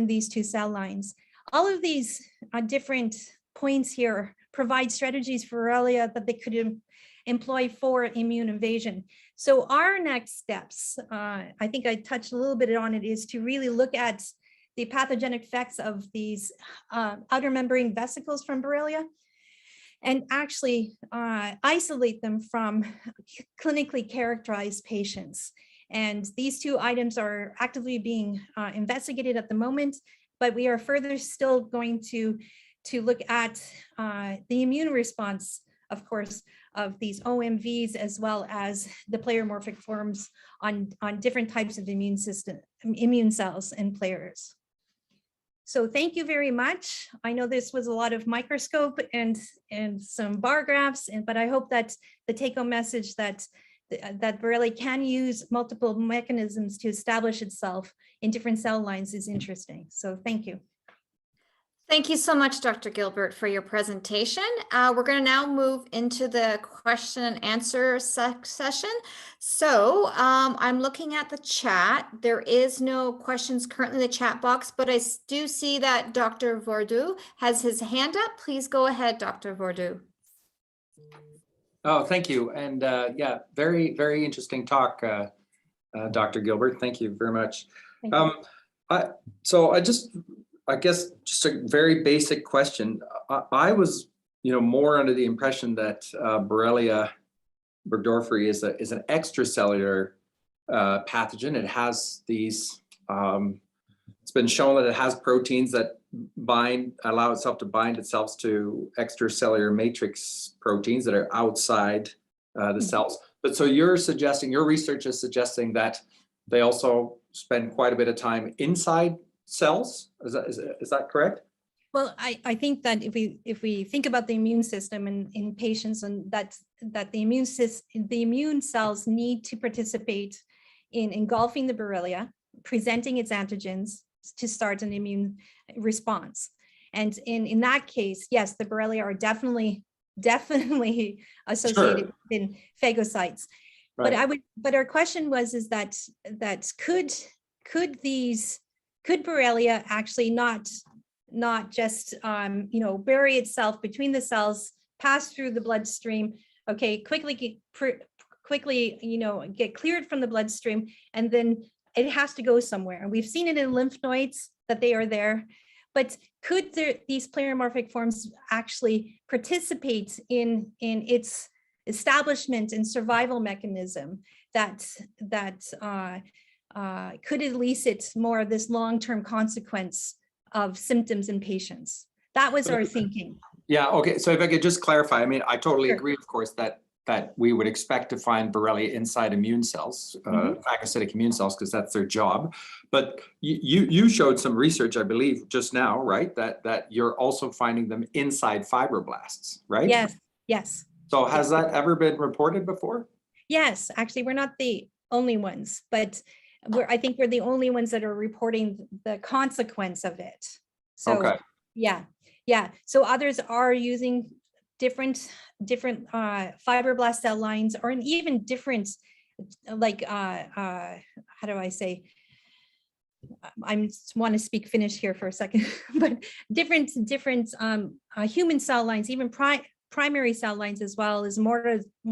these two cell lines. All of these different points here provide strategies for Borrelia that they could employ for immune evasion. So our next steps, I think I touched a little bit on it, is to really look at the pathogenic effects of these outer membrane vesicles from Borrelia, and actually isolate them from clinically characterized patients. And these two items are actively being investigated at the moment, but we are further still going to look at the immune response, of course, of these OMVs, as well as the pleromorphic forms on different types of immune cells and players. So thank you very much. I know this was a lot of microscope and some bar graphs, but I hope that the take-home message that Borrelia can use multiple mechanisms to establish itself in different cell lines is interesting. So thank you. Thank you so much, Dr. Gilbert, for your presentation. We're going to now move into the question and answer session. So I'm looking at the chat. There is no questions currently in the chat box, but I do see that Dr. Vordu has his hand up. Please go ahead, Dr. Vordu. Oh, thank you. And yeah, very, very interesting talk, Dr. Gilbert. Thank you very much. I guess just a very basic question. I was, more under the impression that Borrelia burgdorferi is an extracellular pathogen. It has these. It's been shown that it has proteins that allow itself to bind itself to extracellular matrix proteins that are outside the cells. But so your research is suggesting that they also spend quite a bit of time inside cells. Is that correct? Well, I think that if we think about the immune system in patients, and that the immune cells need to participate in engulfing the Borrelia, presenting its antigens to start an immune response. And in that case, yes, the Borrelia are definitely associated in phagocytes. Right. But our question is that could Borrelia actually not just bury itself between the cells, pass through the bloodstream, okay, quickly get cleared from the bloodstream, and then it has to go somewhere. And we've seen it in lymph nodes that they are there. But could these pleromorphic forms actually participate in its establishment and survival mechanism that could elicit more of this long-term consequence of symptoms in patients? That was our thinking. Yeah, okay. So if I could just clarify, I mean, I totally Sure. agree, of course, that we would expect to find Borrelia inside immune cells, phagocytic immune cells, because that's their job. But you showed some research, I believe, just now, right? That you're also finding them inside fibroblasts, right? Yes. So has that ever been reported before? Yes, actually, we're not the only ones, but I think we're the only ones that are reporting the consequence of it. So Okay. yeah. So others are using different fibroblast cell lines, or even different, like how do I say? I just want to speak Finnish here for a second, but different human cell lines, even primary cell lines, as well as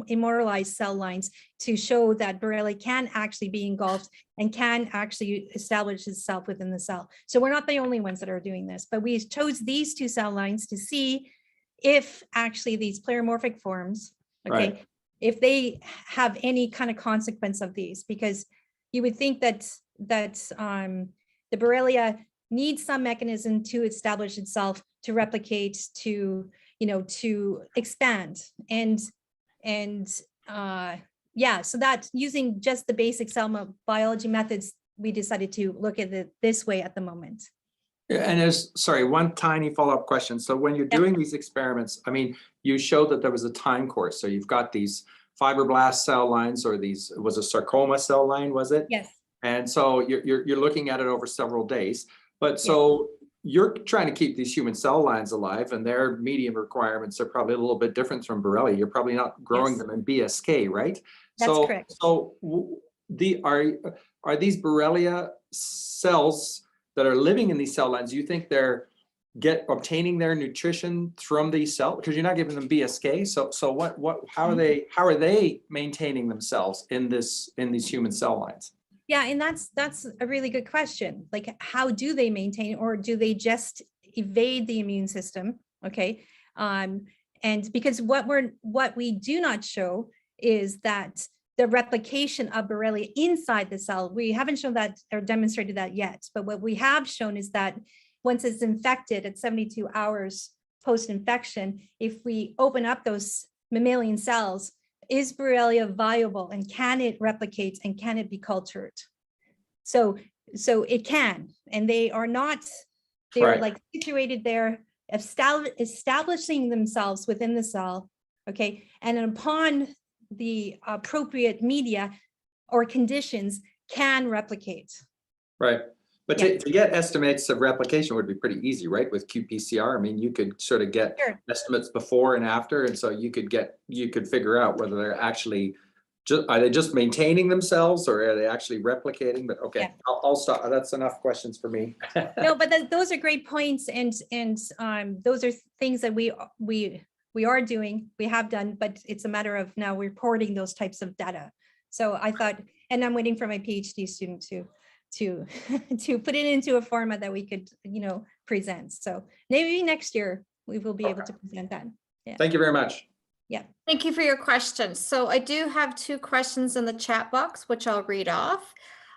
immortalized cell lines, to show that Borrelia can actually be engulfed and can actually establish itself within the cell. So we're not the only ones that are doing this, but we chose these two cell lines to see if actually these pleromorphic forms, okay, Right. if they have any kind of consequence of these, because you would think that the Borrelia needs some mechanism to establish itself, to replicate, to expand, and so that using just the basic cell biology methods, we decided to look at it this way at the moment. And sorry, one tiny follow-up question. So when you're doing these experiments, I mean, you showed that there was a time course. So you've got these fibroblast cell lines, or was a sarcoma cell line, was it? Yes. And so you're looking at it over several days. But so you're trying to keep these human cell lines alive, and their medium requirements are probably a little bit different from Borrelia. You're probably not growing them in BSK, right? That's correct. So are these Borrelia cells that are living in these cell lines, you think they're obtaining their nutrition from these cells? Because you're not giving them BSK. So how are they maintaining themselves in these human cell lines? Yeah, and that's a really good question. Like, how do they maintain, or do they just evade the immune system? Okay, and because what we do not show is that the replication of Borrelia inside the cell. We haven't shown that or demonstrated that yet, but what we have shown is that once it's infected at 72 hours post-infection, if we open up those mammalian cells, is Borrelia viable, and can it replicate, and can it be cultured? So it can, and they are Right. like situated there, establishing themselves within the cell. Okay, and upon the appropriate media or conditions, can replicate. Right. But Yeah. to get estimates of replication would be pretty easy, right? With qPCR, I mean, you could sort of get Sure. estimates before and after, and so you could figure out whether they're actually are they just maintaining themselves, or are they actually replicating? But okay, Yeah. I'll stop. That's enough questions for me. No, but those are great points, and those are things that we are doing, we have done, but it's a matter of now reporting those types of data. So I thought, and I'm waiting for my PhD student to put it into a format that we could, present. So maybe next year we will be able to present that. Yeah. Thank you very much. Yeah. Thank you for your questions. So I do have 2 questions in the chat box, which I'll read off.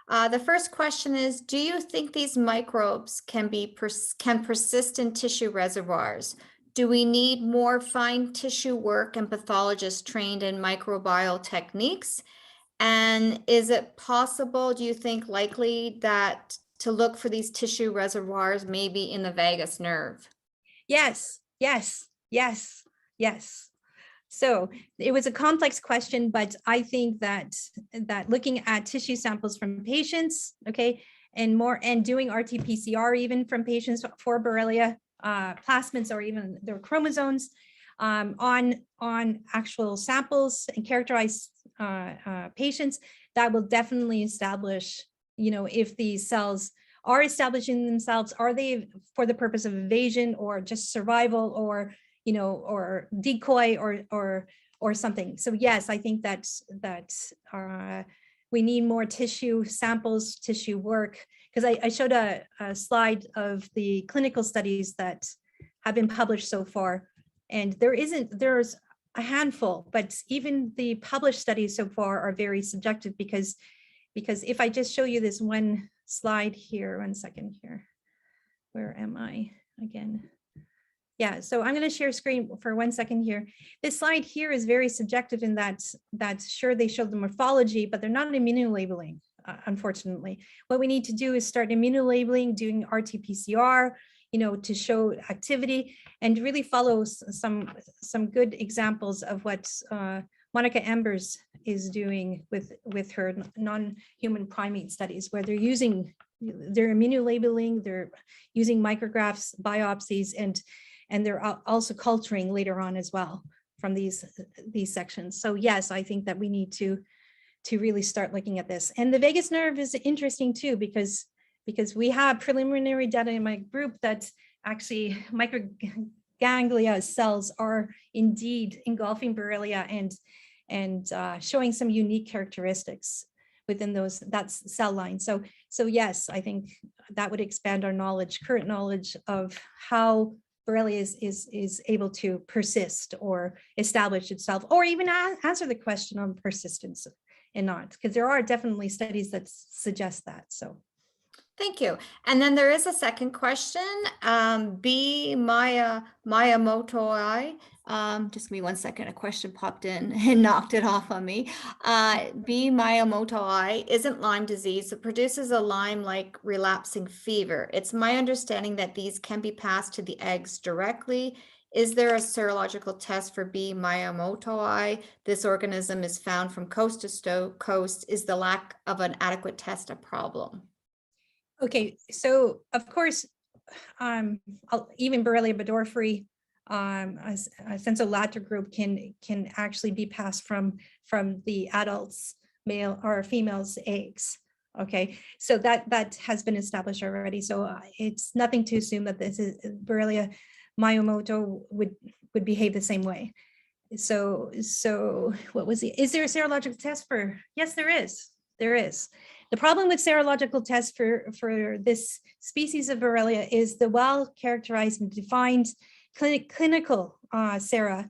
The first question is, do you think these microbes can persist in tissue reservoirs? Do we need more fine tissue work and pathologists trained in microbial techniques? And is it possible, do you think likely, that to look for these tissue reservoirs maybe in the vagus nerve? Yes, yes, yes, yes. So it was a complex question, but I think that looking at tissue samples from patients, okay, and doing RT-PCR even from patients for Borrelia plasmids, or even their chromosomes, on actual samples and characterized patients, that will definitely establish, if these cells are establishing themselves, are they for the purpose of evasion, or just survival, or or decoy, or something. So yes, I think that we need more tissue samples, tissue work, because I showed a slide of the clinical studies that have been published so far, and there's a handful, but even the published studies so far are very subjective, because if I just show you this one slide here, 1 second here, where am I again? Yeah, so I'm going to share screen for 1 second here. This slide here is very subjective in that sure, they show the morphology, but they're not immunolabeling, unfortunately. What we need to do is start immunolabeling, doing RT-PCR, to show activity, and really follow some good examples of what Monica Embers is doing with her non-human primate studies, where they're immunolabeling, they're using micrographs, biopsies, and they're also culturing later on as well from these sections. So yes, I think that we need to really start looking at this. And the vagus nerve is interesting too, because we have preliminary data in my group that actually microganglia cells are indeed engulfing Borrelia and showing some unique characteristics within that cell line. So yes, I think that would expand our current knowledge of how Borrelia is able to persist or establish itself, or even answer the question on persistence and not, because there are definitely studies that suggest that. So thank you. And then there is a second question. B. Miyamoto-I. Just give me 1 second. A question popped in and knocked it off on me. B. Miyamoto-I isn't Lyme disease. It produces a Lyme-like relapsing fever. It's my understanding that these can be passed to the eggs directly. Is there a serological test for B. Miyamoto-I? This organism is found from coast to coast. Is the lack of an adequate test a problem? Okay, so of course, even Borrelia burgdorferi, a senso-latter group can actually be passed from the adults, male or female's eggs. Okay, so that has been established already. So it's nothing to assume that this is Borrelia myomoto would behave the same way. So what was the, is there a serological test for? Yes, there is. There is. The problem with serological tests for this species of Borrelia is the well-characterized and defined clinical sera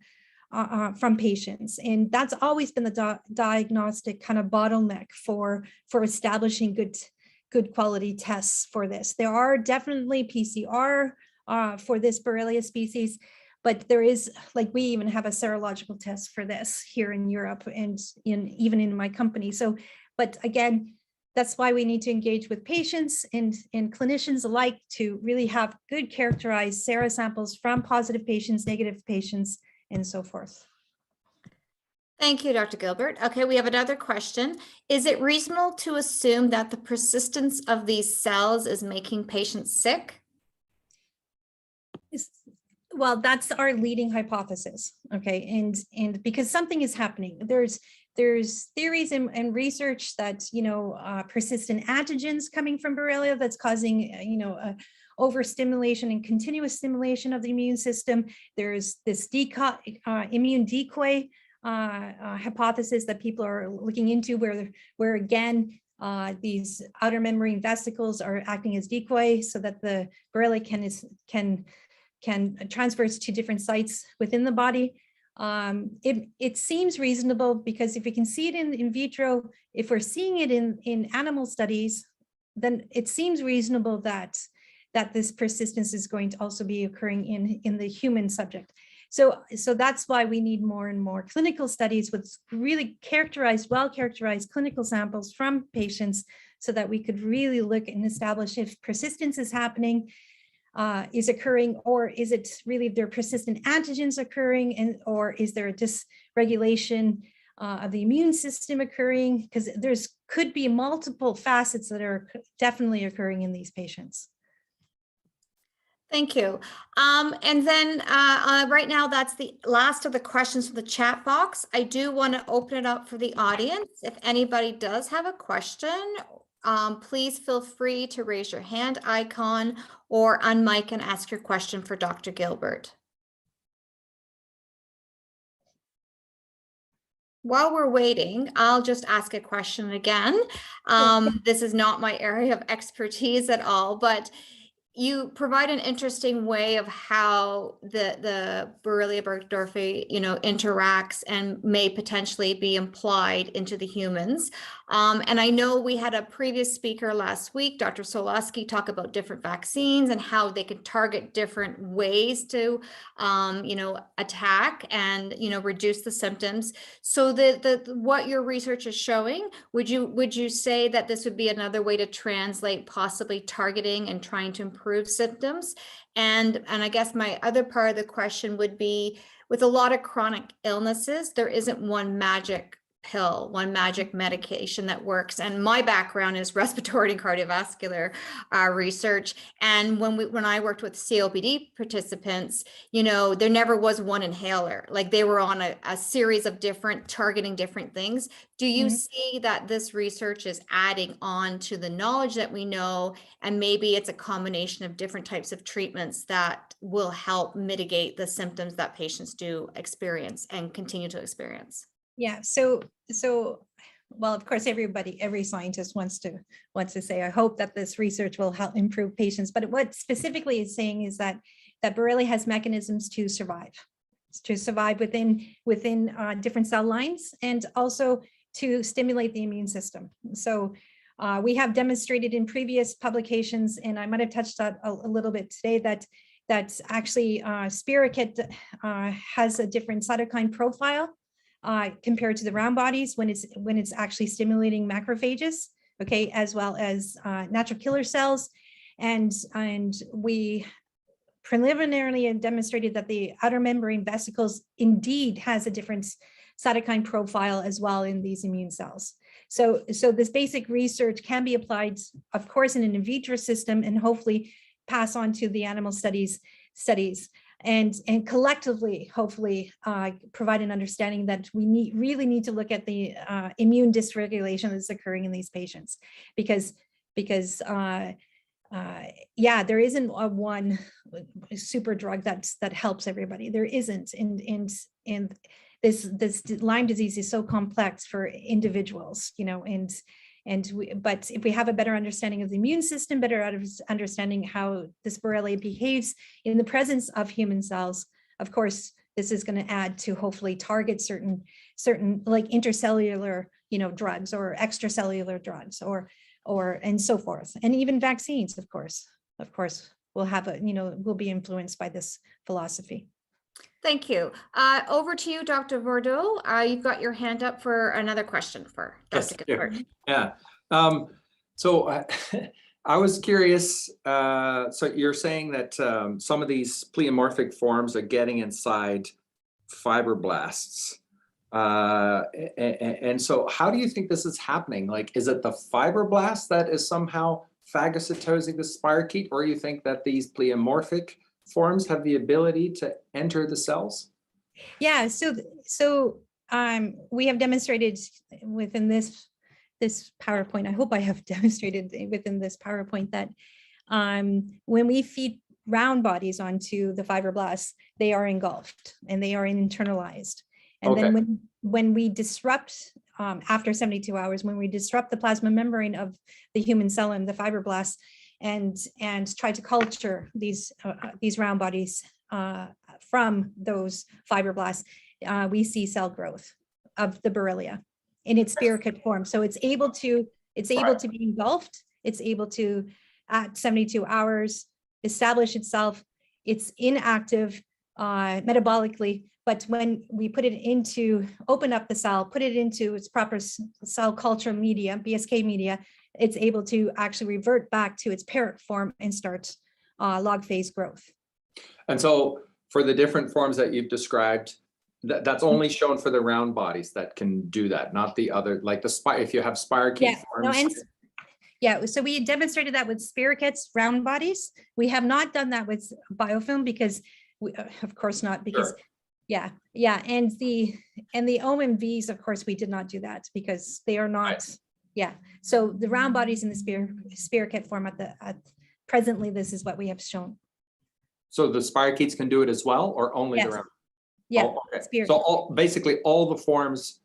from patients. And that's always been the diagnostic kind of bottleneck for establishing good quality tests for this. There are definitely PCR for this Borrelia species, but there is, like, we even have a serological test for this here in Europe and even in my company. So, but again, that's why we need to engage with patients and clinicians alike to really have good characterized sera samples from positive patients, negative patients, and so forth. Thank you, Dr. Gilbert. Okay, we have another question. Is it reasonable to assume that the persistence of these cells is making patients sick? Well, that's our leading hypothesis. Okay, and because something is happening, there's theories and research that, you know, persistent antigens coming from Borrelia that's causing, you know, overstimulation and continuous stimulation of the immune system. There's this immune decoy hypothesis that people are looking into, where again, these outer membrane vesicles are acting as decoy so that the Borrelia can transfer to different sites within the body. It seems reasonable because if we can see it in vitro, if we're seeing it in animal studies, then it seems reasonable that this persistence is going to also be occurring in the human subject. So that's why we need more and more clinical studies with really well-characterized clinical samples from patients so that we could really look and establish if persistence is happening, is occurring, or is it really their persistent antigens occurring, or is there a dysregulation of the immune system occurring? Because could be multiple facets that are definitely occurring in these patients. Thank you. And then right now, that's the last of the questions from the chat box. I do want to open it up for the audience. If anybody does have a question, please feel free to raise your hand icon or unmic and ask your question for Dr. Gilbert. While we're waiting, I'll just ask a question again. This is not my area of expertise at all, but you provide an interesting way of how the Borrelia burgdorferi, you know, interacts and may potentially be implied into the humans. And I know we had a previous speaker last week, Dr. Solosky, talk about different vaccines and how they can target different ways to, you know, attack and, you know, reduce the symptoms. So what your research is showing, would you say that this would be another way to translate possibly targeting and trying to improve symptoms? And I guess my other part of the question would be, with a lot of chronic illnesses, there isn't one magic pill, one magic medication that works. And my background is respiratory and cardiovascular research. And when I worked with COPD participants, you know, there never was one inhaler. Like, they were on a series of targeting different things. Do you see that this research is adding on to the knowledge that we know, and maybe it's a combination of different types of treatments that will help mitigate the symptoms that patients do experience and continue to experience? Yeah, so well, of course, every scientist wants to say, I hope that this research will help improve patients. But what specifically is saying is that Borrelia has mechanisms to survive within different cell lines, and also to stimulate the immune system. So we have demonstrated in previous publications, and I might have touched on a little bit today, that actually spirochete has a different cytokine profile compared to the round bodies when it's actually stimulating macrophages, okay, as well as natural killer cells. And we preliminarily demonstrated that the outer membrane vesicles indeed has a different cytokine profile as well in these immune cells. So this basic research can be applied, of course, in an in vitro system, and hopefully pass on to the animal studies. and collectively, hopefully, provide an understanding that we really need to look at the immune dysregulation that's occurring in these patients, because yeah, there isn't a one super drug that helps everybody. There isn't, and this Lyme disease is so complex for individuals, but if we have a better understanding of the immune system, better understanding how this Borrelia behaves in the presence of human cells, of course, this is going to add to hopefully target certain like intercellular, drugs or extracellular drugs or and so forth, and even vaccines, of course, will have will be influenced by this philosophy. Thank you. Over to you, Dr. Bordeaux. You've got your hand up for another question for Dr. Gilbert. Yeah. So I was curious. So you're saying that some of these pleomorphic forms are getting inside fibroblasts. And so how do you think this is happening? Like, is it the fibroblast that is somehow phagocytosing the spirochete, or you think that these pleomorphic forms have the ability to enter the cells? Yeah, so we have demonstrated within this PowerPoint, I hope I have demonstrated within this PowerPoint that when we feed round bodies onto the fibroblasts, they are engulfed and they are internalized. And then when we disrupt, after 72 hours, when we disrupt the plasma membrane of the human cell and the fibroblasts and try to culture these round bodies from those fibroblasts, we see cell growth of the Borrelia in its spirochete form. So it's able to be engulfed. It's able to, at 72 hours, establish itself. It's inactive metabolically, but when we open up the cell, put it into its proper cell culture media, BSK media, it's able to actually revert back to its parent form and start log phase growth. And so for the different forms that you've described, that's only shown for the round bodies that can do that, not the other, like if you have spirochete forms. Yeah, so we demonstrated that with spirochetes, round bodies. We have not done that with biofilm because, of course not, because sure. Yeah, and the OMVs, of course, we did not do that because they are not. Right. Yeah, so the round bodies in the spirochete form presently, this is what we have shown. So the spirochetes can do it as well, or only the round? Yeah. Oh, okay. So basically all the forms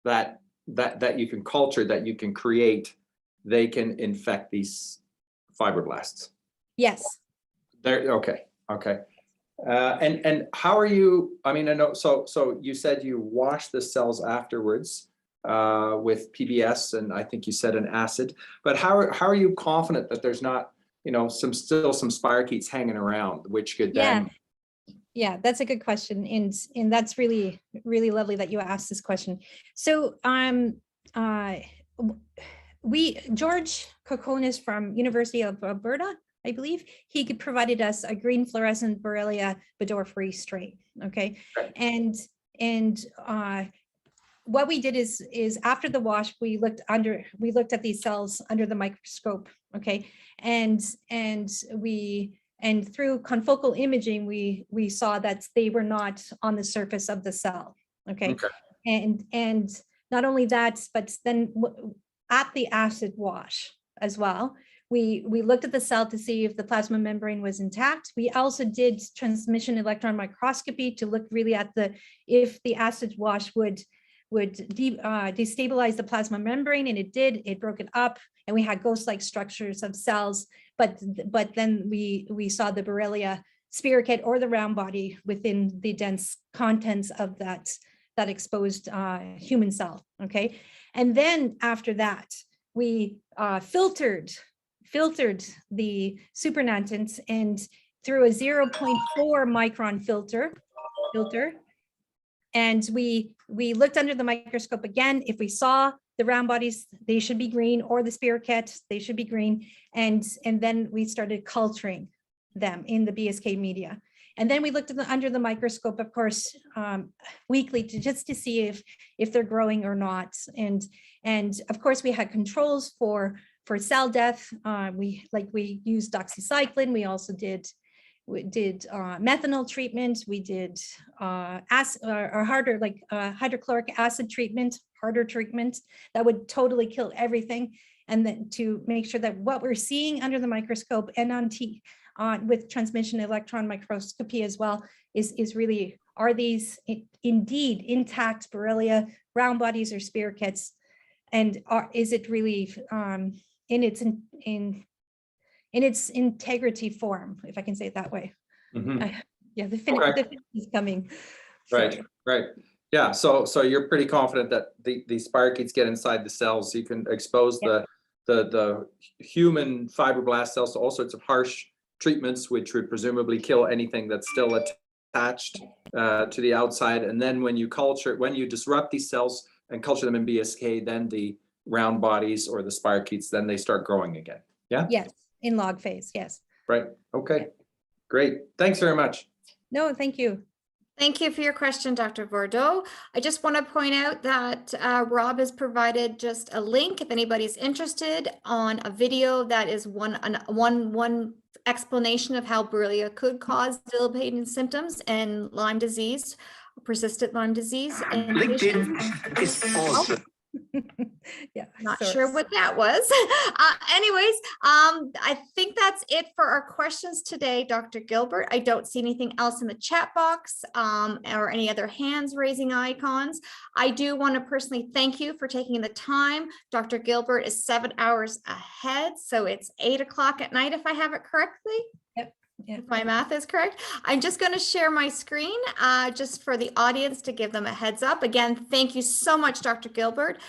that you can culture, that you can create, they can infect these fibroblasts. Yes. Okay. And how are you? I mean, I know. So you said you wash the cells afterwards with PBS, and I think you said an acid. But how are you confident that there's not, still some spirochetes hanging around, which could then? Yeah, that's a good question, and that's really, really lovely that you asked this question. So George Kokonis from University of Alberta, I believe, he provided us a green fluorescent Borrelia burgdorferi strain. Okay, and what we did is after the wash, we looked at these cells under the microscope. Okay, and through confocal imaging, we saw that they were not on the surface of the cell. Okay. And not only that, but then at the acid wash as well, we looked at the cell to see if the plasma membrane was intact. We also did transmission electron microscopy to look really at if the acid wash would destabilize the plasma membrane, and it did. It broke it up, and we had ghost-like structures of cells. But then we saw the Borrelia spirochete or the round body within the dense contents of that exposed human cell. Okay, and then after that, we filtered the supernatants and through a 0.4 micron filter, and we looked under the microscope again. If we saw the round bodies, they should be green, or the spirochete, they should be green. And then we started culturing them in the BSK media. And then we looked under the microscope, of course, weekly just to see if they're growing or not. And of course, we had controls for cell death. We used doxycycline. We also did We did methanol treatment. We did hydrochloric acid treatment, harder treatment that would totally kill everything. And then to make sure that what we're seeing under the microscope and with transmission electron microscopy as well is really, are these indeed intact Borrelia round bodies or spirochetes, and is it really in its integrity form, if I can say it that way. Yeah, the finish is coming. Right, right. Yeah, so you're pretty confident that these spirochetes get inside the cells. You can expose the human fibroblast cells to all sorts of harsh treatments, which would presumably kill anything that's still attached to the outside. And then when you disrupt these cells and culture them in BSK, then the round bodies or the spirochetes, then they start growing again. Yeah? Yes, in log phase, yes. Right, okay, great. Thanks very much. No, thank you. Thank you for your question, Dr. Bordeaux. I just want to point out that Rob has provided just a link if anybody's interested on a video that is one explanation of how Borrelia could cause debilitating symptoms in Lyme disease, persistent Lyme disease. LinkedIn is awesome. Yeah, Not sure what that was. Anyways, I think that's it for our questions today, Dr. Gilbert. I don't see anything else in the chat box or any other hands raising icons. I do want to personally thank you for taking the time. Dr. Gilbert is 7 hours ahead, so it's 8 o'clock at night, if I have it correctly. Yeah. If my math is correct. I'm just going to share my screen just for the audience to give them a heads up. Again, thank you so much, Dr. Gilbert,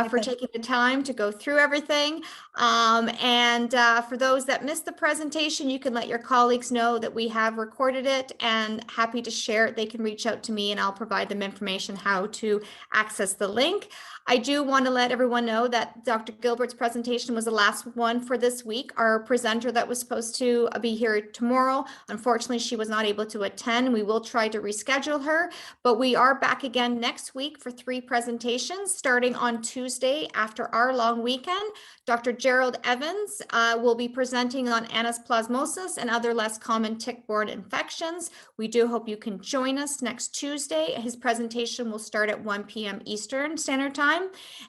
for taking the time to go through everything. And for those that missed the presentation, you can let your colleagues know that we have recorded it and happy to share it. They can reach out to me and I'll provide them information how to access the link. I do want to let everyone know that Dr. Gilbert's presentation was the last one for this week. Our presenter that was supposed to be here tomorrow, unfortunately, she was not able to attend. We will try to reschedule her, but we are back again next week for 3 presentations starting on Tuesday after our long weekend. Dr. Gerald Evans will be presenting on anaplasmosis and other less common tick-borne infections. We do hope you can join us next Tuesday. His presentation will start at 1 p.m. Eastern Standard Time.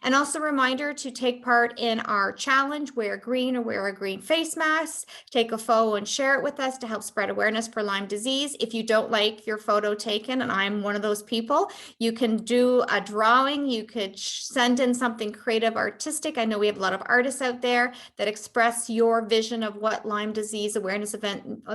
And also a reminder to take part in our challenge, wear green or wear a green face mask, take a photo and share it with us to help spread awareness for Lyme disease. If you don't like your photo taken, and I'm one of those people, you can do a drawing. You could send in something creative, artistic. I know we have a lot of artists out there that express your vision of what Lyme Disease Awareness Event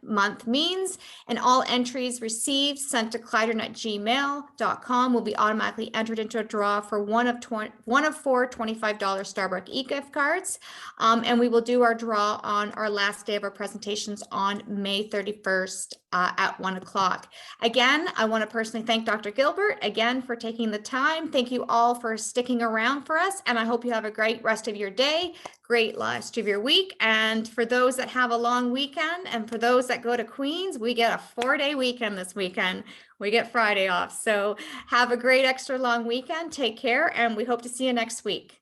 Month means. And all entries received sent to clydern@gmail.com will be automatically entered into a draw for one of 4 $25 Starbucks e-gift cards. And we will do our draw on our last day of our presentations on May 31st at 1 o'clock. Again, I want to personally thank Dr. Gilbert again for taking the time. Thank you all for sticking around for us. And I hope you have a great rest of your day, great rest of your week. And for those that have a long weekend and for those that go to Queens, we get a 4-day weekend this weekend. We get Friday off. So have a great extra long weekend. Take care. And we hope to see you next week.